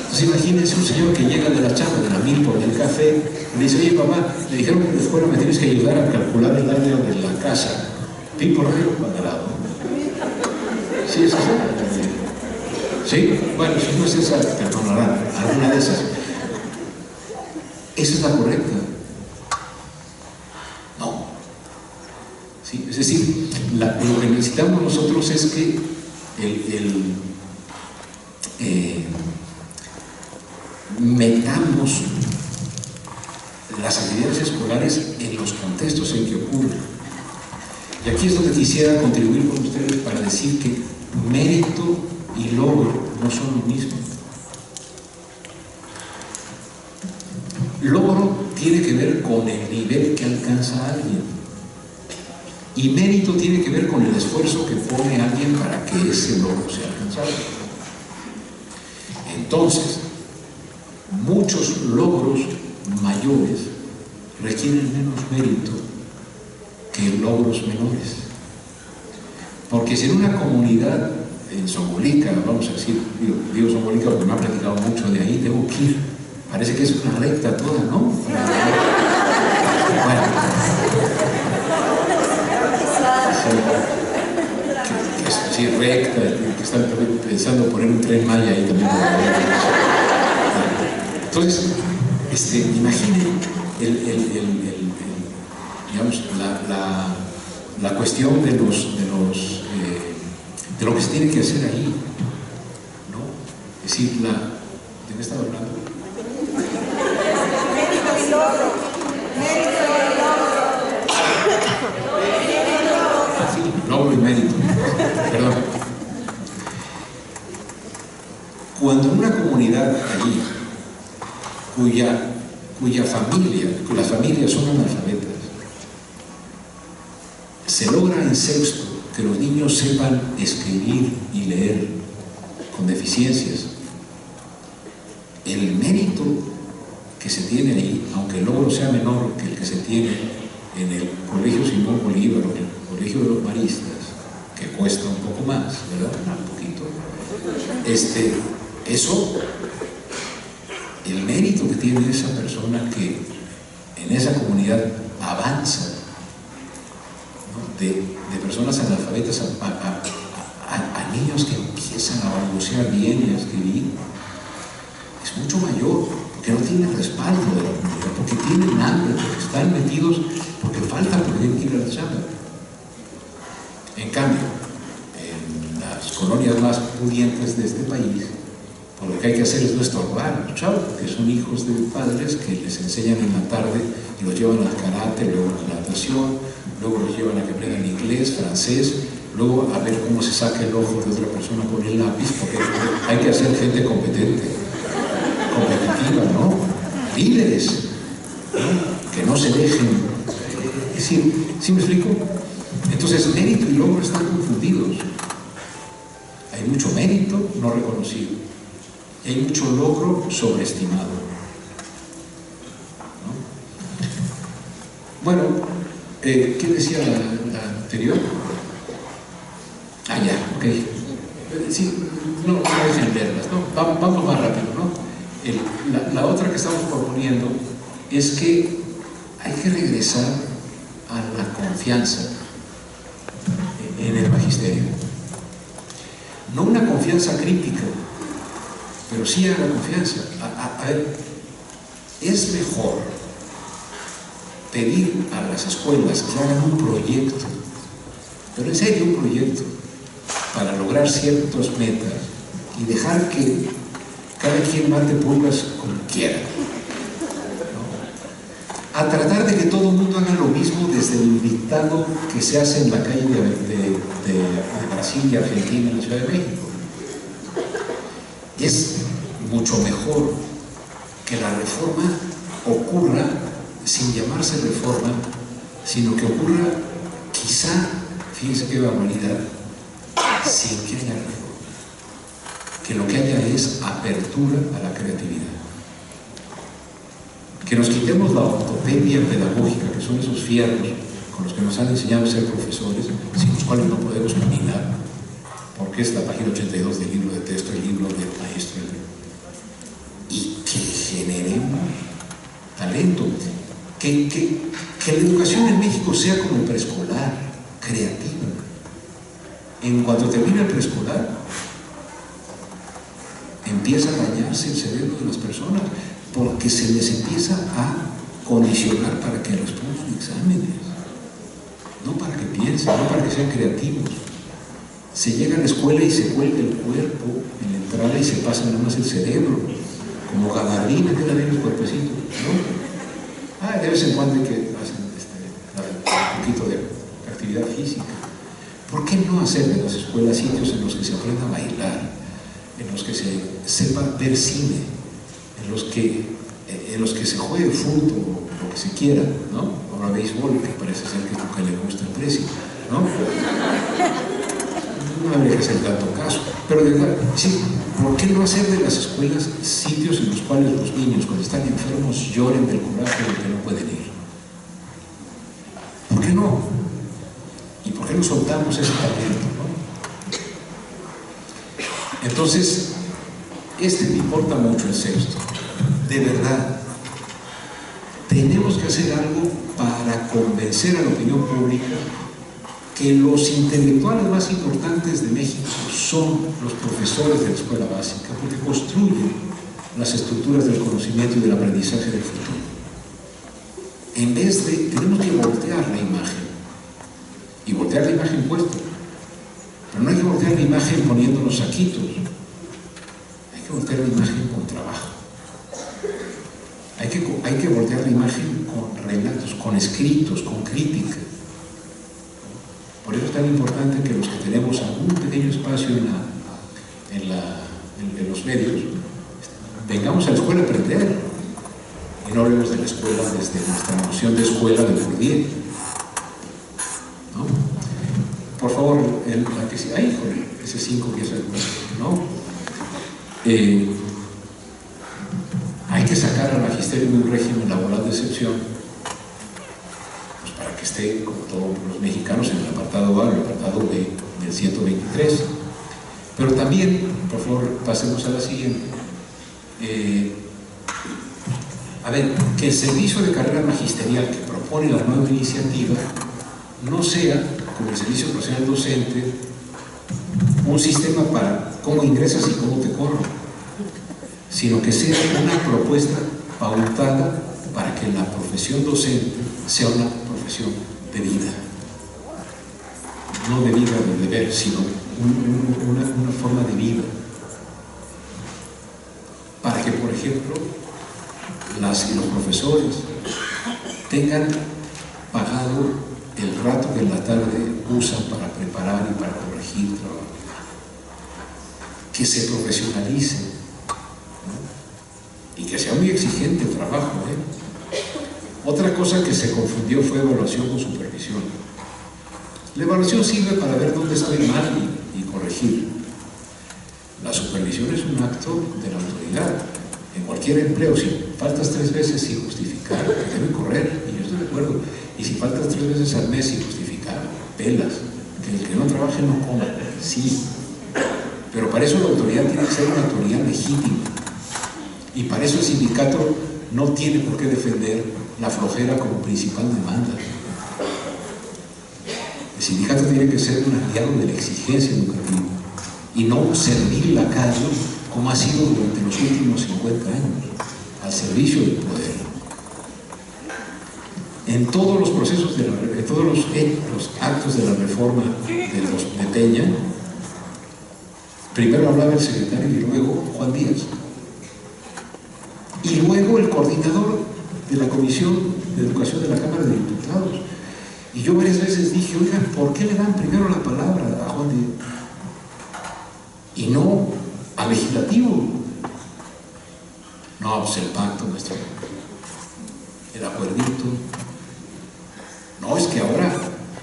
Entonces imagínense un señor que llega de la chamba, de la milpa o del café, y le dice, oye papá, me dijeron que de fuera me tienes que ayudar a calcular el área de la casa. Pi por medio cuadrado. ¿Sí es eso? ¿Sí? Bueno, si no es esa, perdonarán, alguna de esas. ¿Esa es la correcta? No. ¿Sí? Es decir, lo que necesitamos nosotros es que metamos las actividades escolares en los contextos en que ocurren. Y aquí es donde quisiera contribuir con ustedes para decir que mérito y logro no son lo mismo. Logro tiene que ver con el nivel que alcanza alguien. Y mérito tiene que ver con el esfuerzo que pone alguien para que ese logro sea alcanzado. Entonces, muchos logros mayores requieren menos mérito que logros menores. Porque si en una comunidad, en Zongolica, vamos a decir, digo Zongolica porque me ha platicado mucho de ahí, tengo que ir. Parece que es una recta toda, ¿no? Bueno, que es así recta, que están pensando poner un tren Maya ahí también. Entonces, imaginen digamos, la cuestión de lo que se tiene que hacer ahí, ¿no? Es decir, ¿de qué estaba hablando? Sí, logro y mérito. Perdón. Cuando en una comunidad allí, las familias son analfabetas, se logra en sexto que los niños sepan escribir y leer con deficiencias, el mérito que se tiene ahí, aunque el logro sea menor que el que se tiene en el Colegio Simón Bolívar o en el Colegio de los Maristas, que cuesta un poco más, ¿verdad? Un poquito. Eso, el mérito que tiene esa persona que en esa comunidad avanza, ¿no? de personas analfabetas a niños que empiezan a balbucear bien y a escribir, es mucho mayor, porque no tienen respaldo de la comunidad, porque tienen hambre, porque están metidos, porque falta por ir a la chamba. En cambio, en las colonias más pudientes de este país, pues lo que hay que hacer es no estorbar a los chavos, porque son hijos de padres que les enseñan en la tarde y los llevan al karate, luego a la natación, luego los llevan a que aprendan inglés, francés, luego a ver cómo se saca el ojo de otra persona con el lápiz, porque hay que hacer gente competente, competitiva, ¿no? Líderes, ¿no? Que no se dejen. ¿Sí me explico? Entonces, mérito y logro están confundidos. Hay mucho mérito no reconocido. Y hay mucho logro sobreestimado, ¿no? Bueno, ¿qué decía la anterior? Ah, ya, ok. Sí, no dejen verlas, ¿no? Vamos más rápido, ¿no? La otra que estamos proponiendo es que hay que regresar a la confianza en el magisterio. No una confianza crítica, pero sí a la confianza. A ver, es mejor pedir a las escuelas que hagan un proyecto, pero en serio un proyecto, para lograr ciertas metas y dejar que cada quien mate pulgas como quiera, ¿no? A tratar de que todo el mundo haga lo mismo desde el dictado que se hace en la calle de Brasil y Argentina en la Ciudad de México. Es mucho mejor que la reforma ocurra sin llamarse reforma, sino que ocurra quizá, fíjense qué barbaridad, sin que haya reforma. Que lo que haya es apertura a la creatividad. Que nos quitemos la ortopedia pedagógica, que son esos fierros con los que nos han enseñado a ser profesores, sin los cuales no podemos caminar, porque es la página 82 del libro de texto, el libro del maestro, y que generemos talento, que la educación en México sea como el preescolar, creativa. En cuanto termina el preescolar, empieza a dañarse el cerebro de las personas, porque se les empieza a condicionar para que respondan exámenes, no para que piensen, no para que sean creativos. Se llega a la escuela y se cuelga el cuerpo en la entrada y se pasa nada más el cerebro, como gabardina, que la de los cuerpecitos, ¿no? De vez en cuando hay que hacer un poquito de actividad física. ¿Por qué no hacer de las escuelas sitios en los que se aprenda a bailar, en los que se sepa ver cine, en los que en los que se juegue fútbol, lo que se quiera, ¿no? Ahora béisbol, que parece ser que es lo que le gusta el precio, ¿no? No habría que hacer tanto caso. Pero de verdad, sí, ¿por qué no hacer de las escuelas sitios en los cuales los niños, cuando están enfermos, lloren del coraje de que no pueden ir? ¿Por qué no? ¿Y por qué no soltamos ese talento, no? Entonces, me importa mucho el sexto. De verdad, tenemos que hacer algo para convencer a la opinión pública que los intelectuales más importantes de México son los profesores de la escuela básica, porque construyen las estructuras del conocimiento y del aprendizaje del futuro. En vez de, tenemos que voltear la imagen, y voltear la imagen puesta, pero no hay que voltear la imagen poniéndonos saquitos, hay que voltear la imagen con trabajo. Hay que voltear la imagen con relatos, con escritos, con crítica. Por eso es tan importante que los que tenemos algún pequeño espacio en los medios, vengamos a la escuela a aprender. Y no hablemos de la escuela desde nuestra noción de escuela de Bourdieu, ¿no? Por favor, la que sí, ay, híjole, ese 5 que es el, ¿no? Hay que sacar al magisterio de un régimen laboral de excepción, pues para que esté, como todos los mexicanos, en el apartado A, el apartado B del 123. Pero también, por favor, pasemos a la siguiente. A ver, que el servicio de carrera magisterial que propone la nueva iniciativa no sea, como el servicio profesional docente, un sistema para cómo ingresas y cómo te corro, sino que sea una propuesta pautada para que la profesión docente sea una profesión de vida. No de vida de deber, sino una forma de vida. Para que, por ejemplo, las y los profesores tengan pagado el rato que en la tarde usan para preparar y para corregir trabajo. Que se profesionalicen, ¿no? Y que sea muy exigente el trabajo, ¿eh? Otra cosa que se confundió fue evaluación con supervisión. La evaluación sirve para ver dónde estoy mal y corregir. La supervisión es un acto de la autoridad. En cualquier empleo, si faltas 3 veces sin justificar, te deben correr, y yo estoy de acuerdo. Y si faltas 3 veces al mes sin justificar, pelas. Que el que no trabaje no coma, sí. Pero para eso la autoridad tiene que ser una autoridad legítima. Y para eso el sindicato no tiene por qué defender la flojera como principal demanda. El sindicato tiene que ser un aliado de la exigencia educativa y no servir lacayo como ha sido durante los últimos 50 años, al servicio del poder. En todos los procesos, en todos los actos de la reforma de Peña, primero hablaba el secretario y luego Juan Díaz. Y luego el coordinador de la Comisión de Educación de la Cámara de Diputados. Y yo varias veces dije, oigan, ¿por qué le dan primero la palabra a Juan Díaz? Y no al legislativo. No, pues el pacto, maestro. El acuerdito. No, es que ahora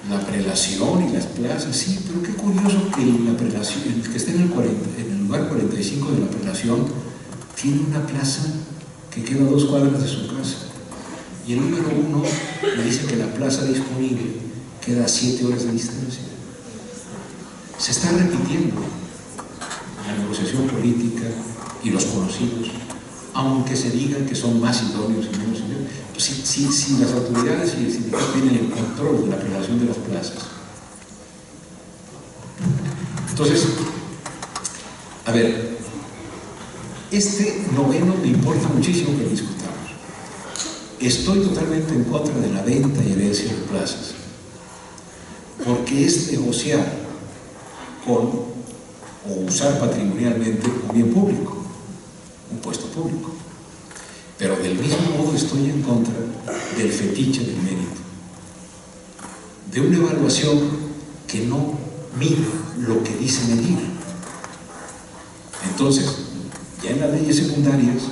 la prelación y las plazas, sí, pero qué curioso que la prelación, el que esté en el lugar 45 de la prelación, tiene una plaza que queda a 2 cuadras de su casa. Y el número 1 le dice que la plaza disponible queda a 7 horas de distancia. Se está repitiendo la negociación política y los conocidos, aunque se digan que son más idóneos y menos idóneos. Pues si las autoridades y el sindicato tienen el control de la relación de las plazas. Entonces, a ver, este noveno me importa muchísimo que discutamos. Estoy totalmente en contra de la venta y herencia de plazas, porque es negociar con o usar patrimonialmente un bien público, un puesto público. Pero del mismo modo estoy en contra del fetiche del mérito, de una evaluación que no mide lo que dice medir. Entonces, ya en las leyes secundarias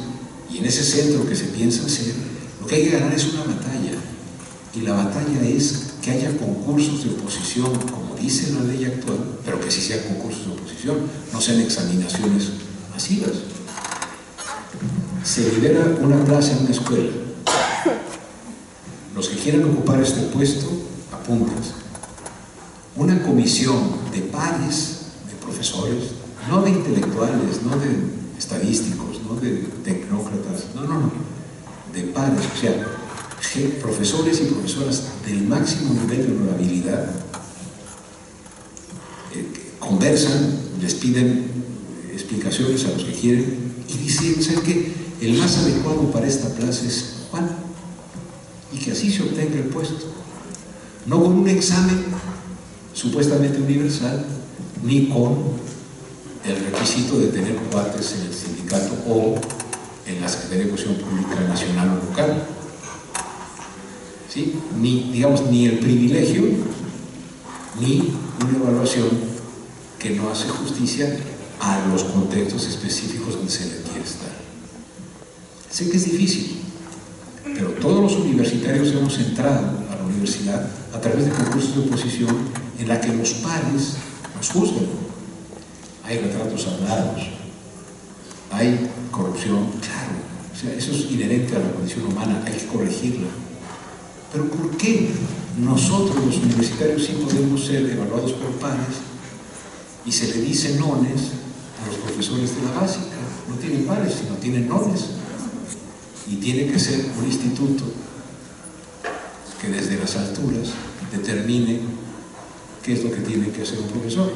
Y en ese centro que se piensa hacer, lo que hay que ganar es una batalla. Y la batalla es que haya concursos de oposición, como dice la ley actual, pero que sí sean concursos de oposición, no sean examinaciones masivas. Se libera una plaza en una escuela. Los que quieran ocupar este puesto, apúntense. Una comisión de pares, de profesores, no de intelectuales, no de estadísticos, no de tecnócratas, no, de pares, o sea, profesores y profesoras del máximo nivel de honorabilidad, conversan, les piden explicaciones a los que quieren y dicen, ¿saben qué? El más adecuado para esta plaza es Juan, y que así se obtenga el puesto, no con un examen supuestamente universal, ni con el requisito de tener cuates en el sindicato o en la Secretaría de Educación Pública Nacional o local. ¿Sí? Ni el privilegio, ni una evaluación que no hace justicia a los contextos específicos donde se le quiere estar. Sé que es difícil, pero todos los universitarios hemos entrado a la universidad a través de concursos de oposición en la que los pares nos juzgan. Hay retratos hablados, hay corrupción, claro, o sea, eso es inherente a la condición humana, hay que corregirla. Pero ¿por qué nosotros los universitarios sí podemos ser evaluados por pares y se le dice nones a los profesores de la básica? No tienen pares, sino tienen nones. Y tiene que ser un instituto que desde las alturas determine qué es lo que tiene que hacer un profesor.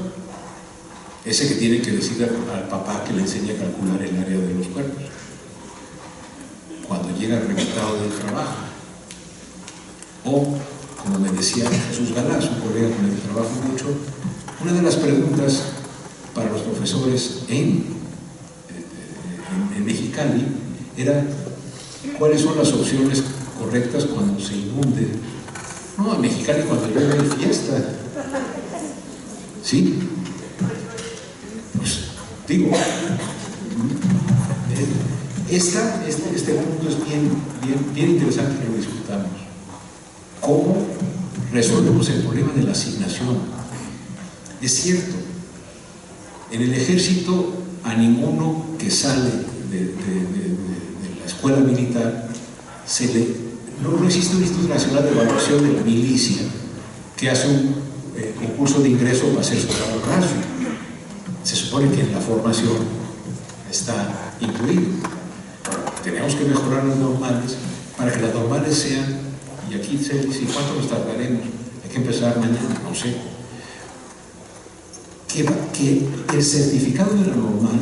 Ese que tiene que decirle al papá que le enseñe a calcular el área de los cuerpos cuando llega reventado del trabajo. O, como me decía Jesús Galás, un colega con el que trabajo mucho, una de las preguntas para los profesores en Mexicali era ¿cuáles son las opciones correctas cuando se inunde? No, en Mexicali cuando llueve hay fiesta. ¿Sí? Pues digo, este punto es bien interesante que lo discutamos. ¿Cómo resolvemos el problema de la asignación? Es cierto, en el ejército a ninguno que sale de la escuela militar no existe un Instituto Nacional de Evaluación de la Milicia que hace un concurso de ingreso para hacer su trabajo. Se supone que en la formación está incluido. Tenemos que mejorar las normales para que las normales sean, y aquí se dice, ¿cuánto nos tardaremos? Hay que empezar mañana, no sé. Que el certificado de la normal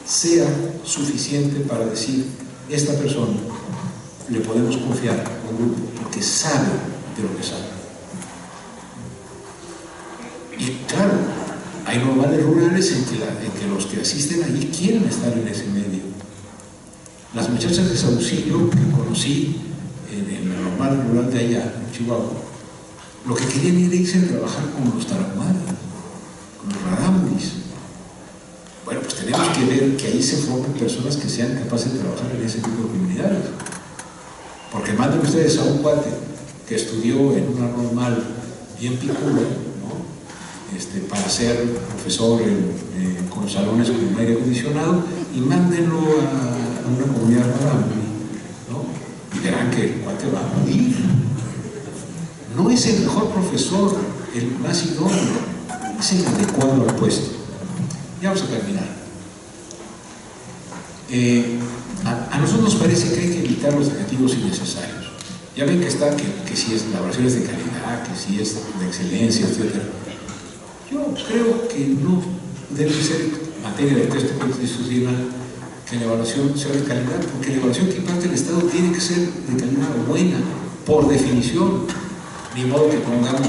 sea suficiente para decir, esta persona le podemos confiar a un grupo porque sabe de lo que sabe. Y claro, hay normales rurales en que los que asisten allí quieren estar en ese medio. Las muchachas de Saucillo que conocí en la normal rural de allá, en Chihuahua, lo que querían era irse a trabajar con los tarahumaras, con los rarámuris. Bueno, pues tenemos que ver que ahí se formen personas que sean capaces de trabajar en ese tipo de comunidades. Porque manden ustedes a un cuate que estudió en una normal bien picuda, ¿no? Para ser profesor con salones con aire acondicionado, y mándenlo a una comunidad rarámuri, ¿no? Y verán que el cuate va a morir. No es el mejor profesor, el más idóneo, es el adecuado al puesto. Ya vamos a terminar. A nosotros nos parece que hay que evitar los adjetivos innecesarios. Ya ven que si es la evaluación es de calidad, que si es de excelencia, etc. Yo creo que no debe ser materia de texto constitucional que la evaluación sea de calidad, porque la evaluación que imparte el Estado tiene que ser de calidad buena, por definición. Ni modo que pongamos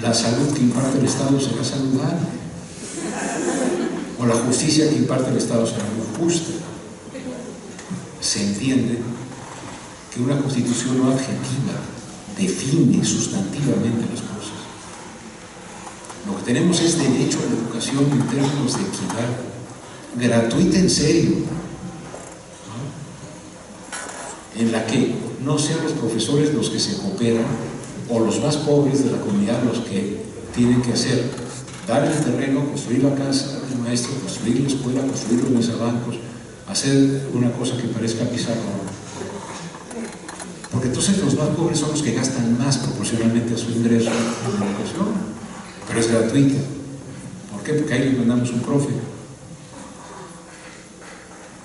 la salud que imparte el Estado será saludable, o la justicia que imparte el Estado será muy justa. Se entiende que una constitución no adjetiva define sustantivamente las cosas. Lo que tenemos es derecho a la educación en términos de equidad, gratuita en serio, ¿no? en la que no sean los profesores los que se cooperan o los más pobres de la comunidad los que tienen que hacer, dar el terreno, construir la casa del maestro, construir la escuela, construir los mesabancos, hacer una cosa que parezca pizarrón. Porque entonces los más pobres son los que gastan más proporcionalmente a su ingreso en la educación, pero es gratuita. ¿Por qué? Porque ahí les mandamos un profe.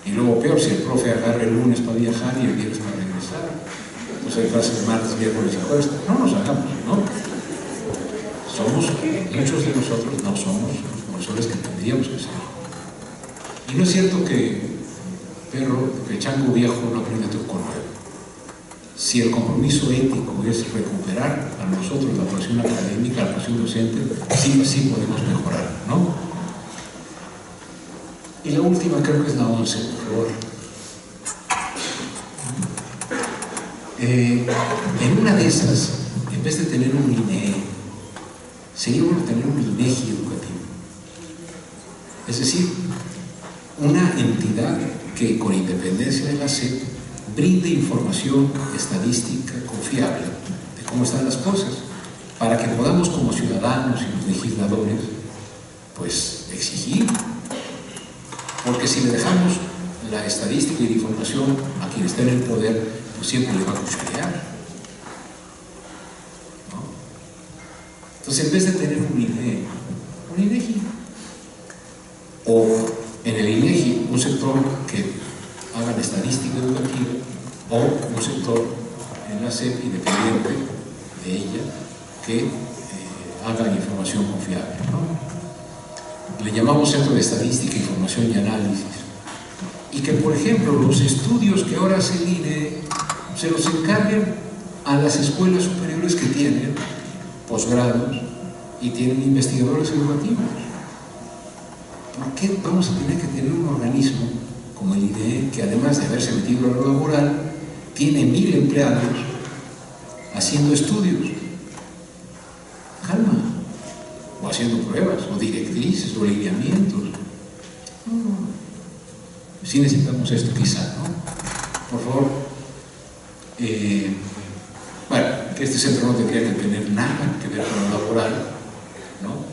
Y luego peor, si el profe agarra el lunes para viajar y el viernes para regresar. Entonces hay clases martes, miércoles y jueves. No nos hagamos, ¿no? Muchos de nosotros no somos los profesores que tendríamos que ser. Y no es cierto que chango viejo no aprende truco nuevo. Si el compromiso ético es recuperar a nosotros la profesión académica, la profesión docente, sí podemos mejorar, ¿no? Y la última creo que es la 11, por favor. En una de esas, en vez de tener un INE, sería bueno tener un INEGI educativo. Es decir, una entidad que con independencia de la SEP brinde información estadística confiable de cómo están las cosas, para que podamos como ciudadanos y los legisladores pues exigir. Porque si le dejamos la estadística y la información a quien está en el poder, pues siempre le va a cuchillar, ¿no? Entonces, en vez de tener un INEGI, o en el INEGI un sector que haga la estadística educativa, o un sector en la SEP independiente de ella que haga información confiable, ¿no? Le llamamos Centro de Estadística, Información y Análisis, y que, por ejemplo, los estudios que ahora hace el INE se los encarguen a las escuelas superiores que tienen posgrados y tienen investigadores educativos. ¿Por qué vamos a tener que tener un organismo como el INE, que además de haberse metido a lo laboral, tiene 1000 empleados haciendo estudios? Calma. O haciendo pruebas, o directrices, o lineamientos. Sí necesitamos esto quizá, ¿no? Por favor. Bueno, que este centro no tendría que tener nada que ver con lo laboral, ¿no?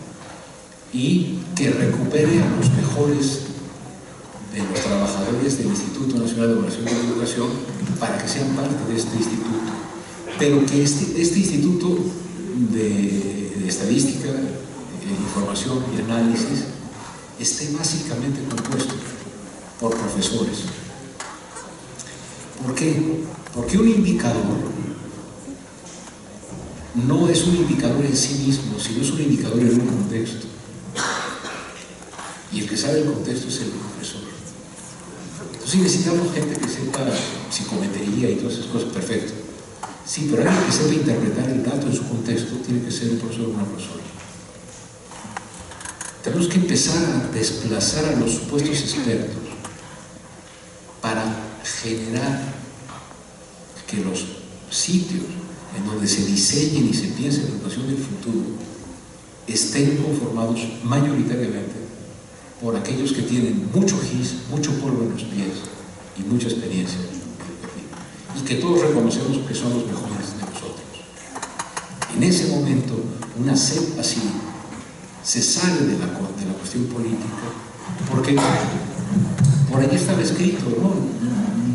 Y que recupere a los mejores de los trabajadores del Instituto Nacional de Evaluación de la Educación para que sean parte de este instituto. Pero que este instituto de estadística, información y análisis esté básicamente compuesto por profesores. ¿Por qué? Porque un indicador no es un indicador en sí mismo, sino es un indicador en un contexto. Y el que sabe el contexto es el profesor. Entonces necesitamos gente que sepa psicometría y todas esas cosas, perfecto. Sí, pero alguien que sepa interpretar el dato en su contexto tiene que ser un profesor o una profesora. Tenemos que empezar a desplazar a los supuestos expertos para generar que los sitios en donde se diseñen y se piense en la educación del futuro estén conformados mayoritariamente por aquellos que tienen mucho gis, mucho polvo en los pies y mucha experiencia, y que todos reconocemos que son los mejores de nosotros. En ese momento, una SEP así se sale de la cuestión política, porque por ahí estaba escrito,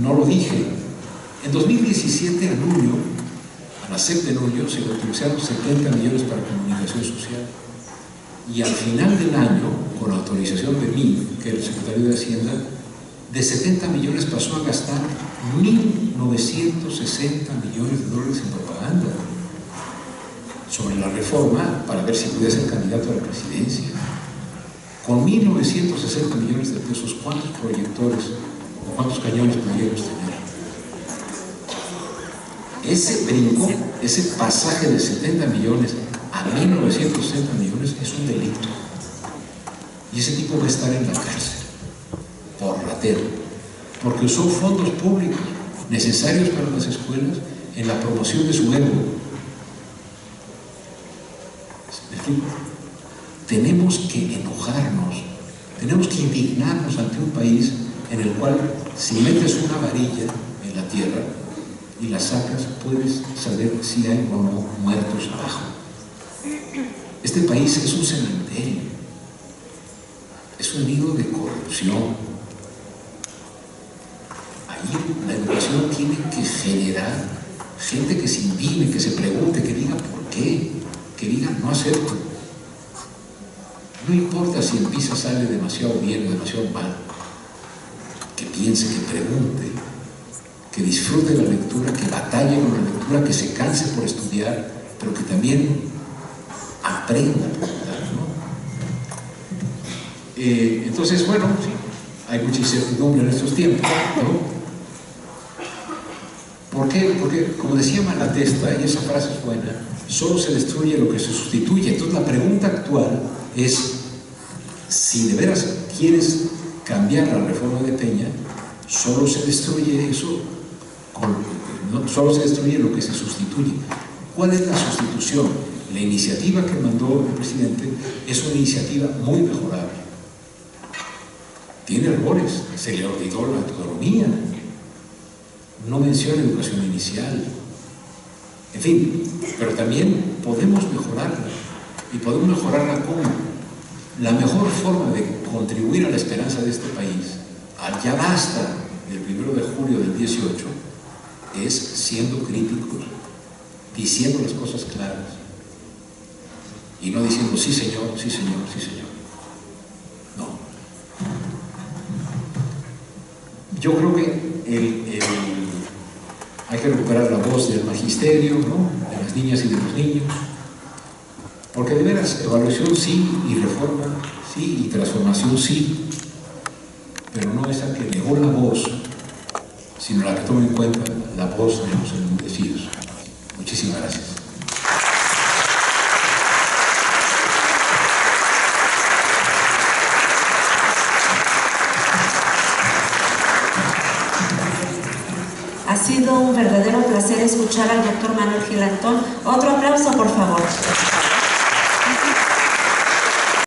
no lo dije. En 2017 a la SEP de Nuño se le autorizaron 70 millones para comunicación social, y al final del año, con la autorización de mí, que era el secretario de Hacienda, de 70 millones pasó a gastar 1.960 millones de dólares en propaganda sobre la reforma para ver si podía ser candidato a la presidencia. Con 1.960 millones de pesos, ¿cuántos proyectores o cuántos cañones podríamos tener? Ese brinco, ese pasaje de 70 millones a 1.960 millones es un delito. Y ese tipo va a estar en la cárcel por ratero, porque usó fondos públicos necesarios para las escuelas en la promoción de su ego. Tenemos que enojarnos, tenemos que indignarnos ante un país en el cual si metes una varilla en la tierra y las sacas, puedes saber si hay o no muertos abajo. Este país es un cementerio, es un nido de corrupción. Ahí la educación tiene que generar gente que se indigene, que se pregunte, que diga por qué, que diga no acepto. No importa si en PISA sale demasiado bien o demasiado mal, que piense, que pregunte, que disfrute la lectura, que batalle con la lectura, que se canse por estudiar, pero que también aprenda a preguntar, ¿no? Entonces, bueno, sí, hay mucha incertidumbre en estos tiempos, ¿no? ¿Por qué? Porque, como decía Malatesta, y esa frase es buena, solo se destruye lo que se sustituye. Entonces la pregunta actual es, si de veras quieres cambiar la reforma de Peña, solo se destruye eso, solo se destruye lo que se sustituye. ¿Cuál es la sustitución? La iniciativa que mandó el presidente es una iniciativa muy mejorable. Tiene errores, se le olvidó la autonomía, no menciona educación inicial, en fin, pero también podemos mejorarla. ¿Y podemos mejorarla cómo? La mejor forma de contribuir a la esperanza de este país, ya basta del 1 de julio del 18, es siendo críticos, diciendo las cosas claras y no diciendo sí señor, sí señor, sí señor. No. Yo creo que hay que recuperar la voz del magisterio, ¿no? De las niñas y de los niños, porque de veras, evaluación sí, y reforma sí, y transformación sí, pero no esa que negó la voz, sino la que toma en cuenta la voz de los enmudecidos. Muchísimas gracias. Ha sido un verdadero placer escuchar al doctor Manuel Gil Antón. Otro aplauso, por favor.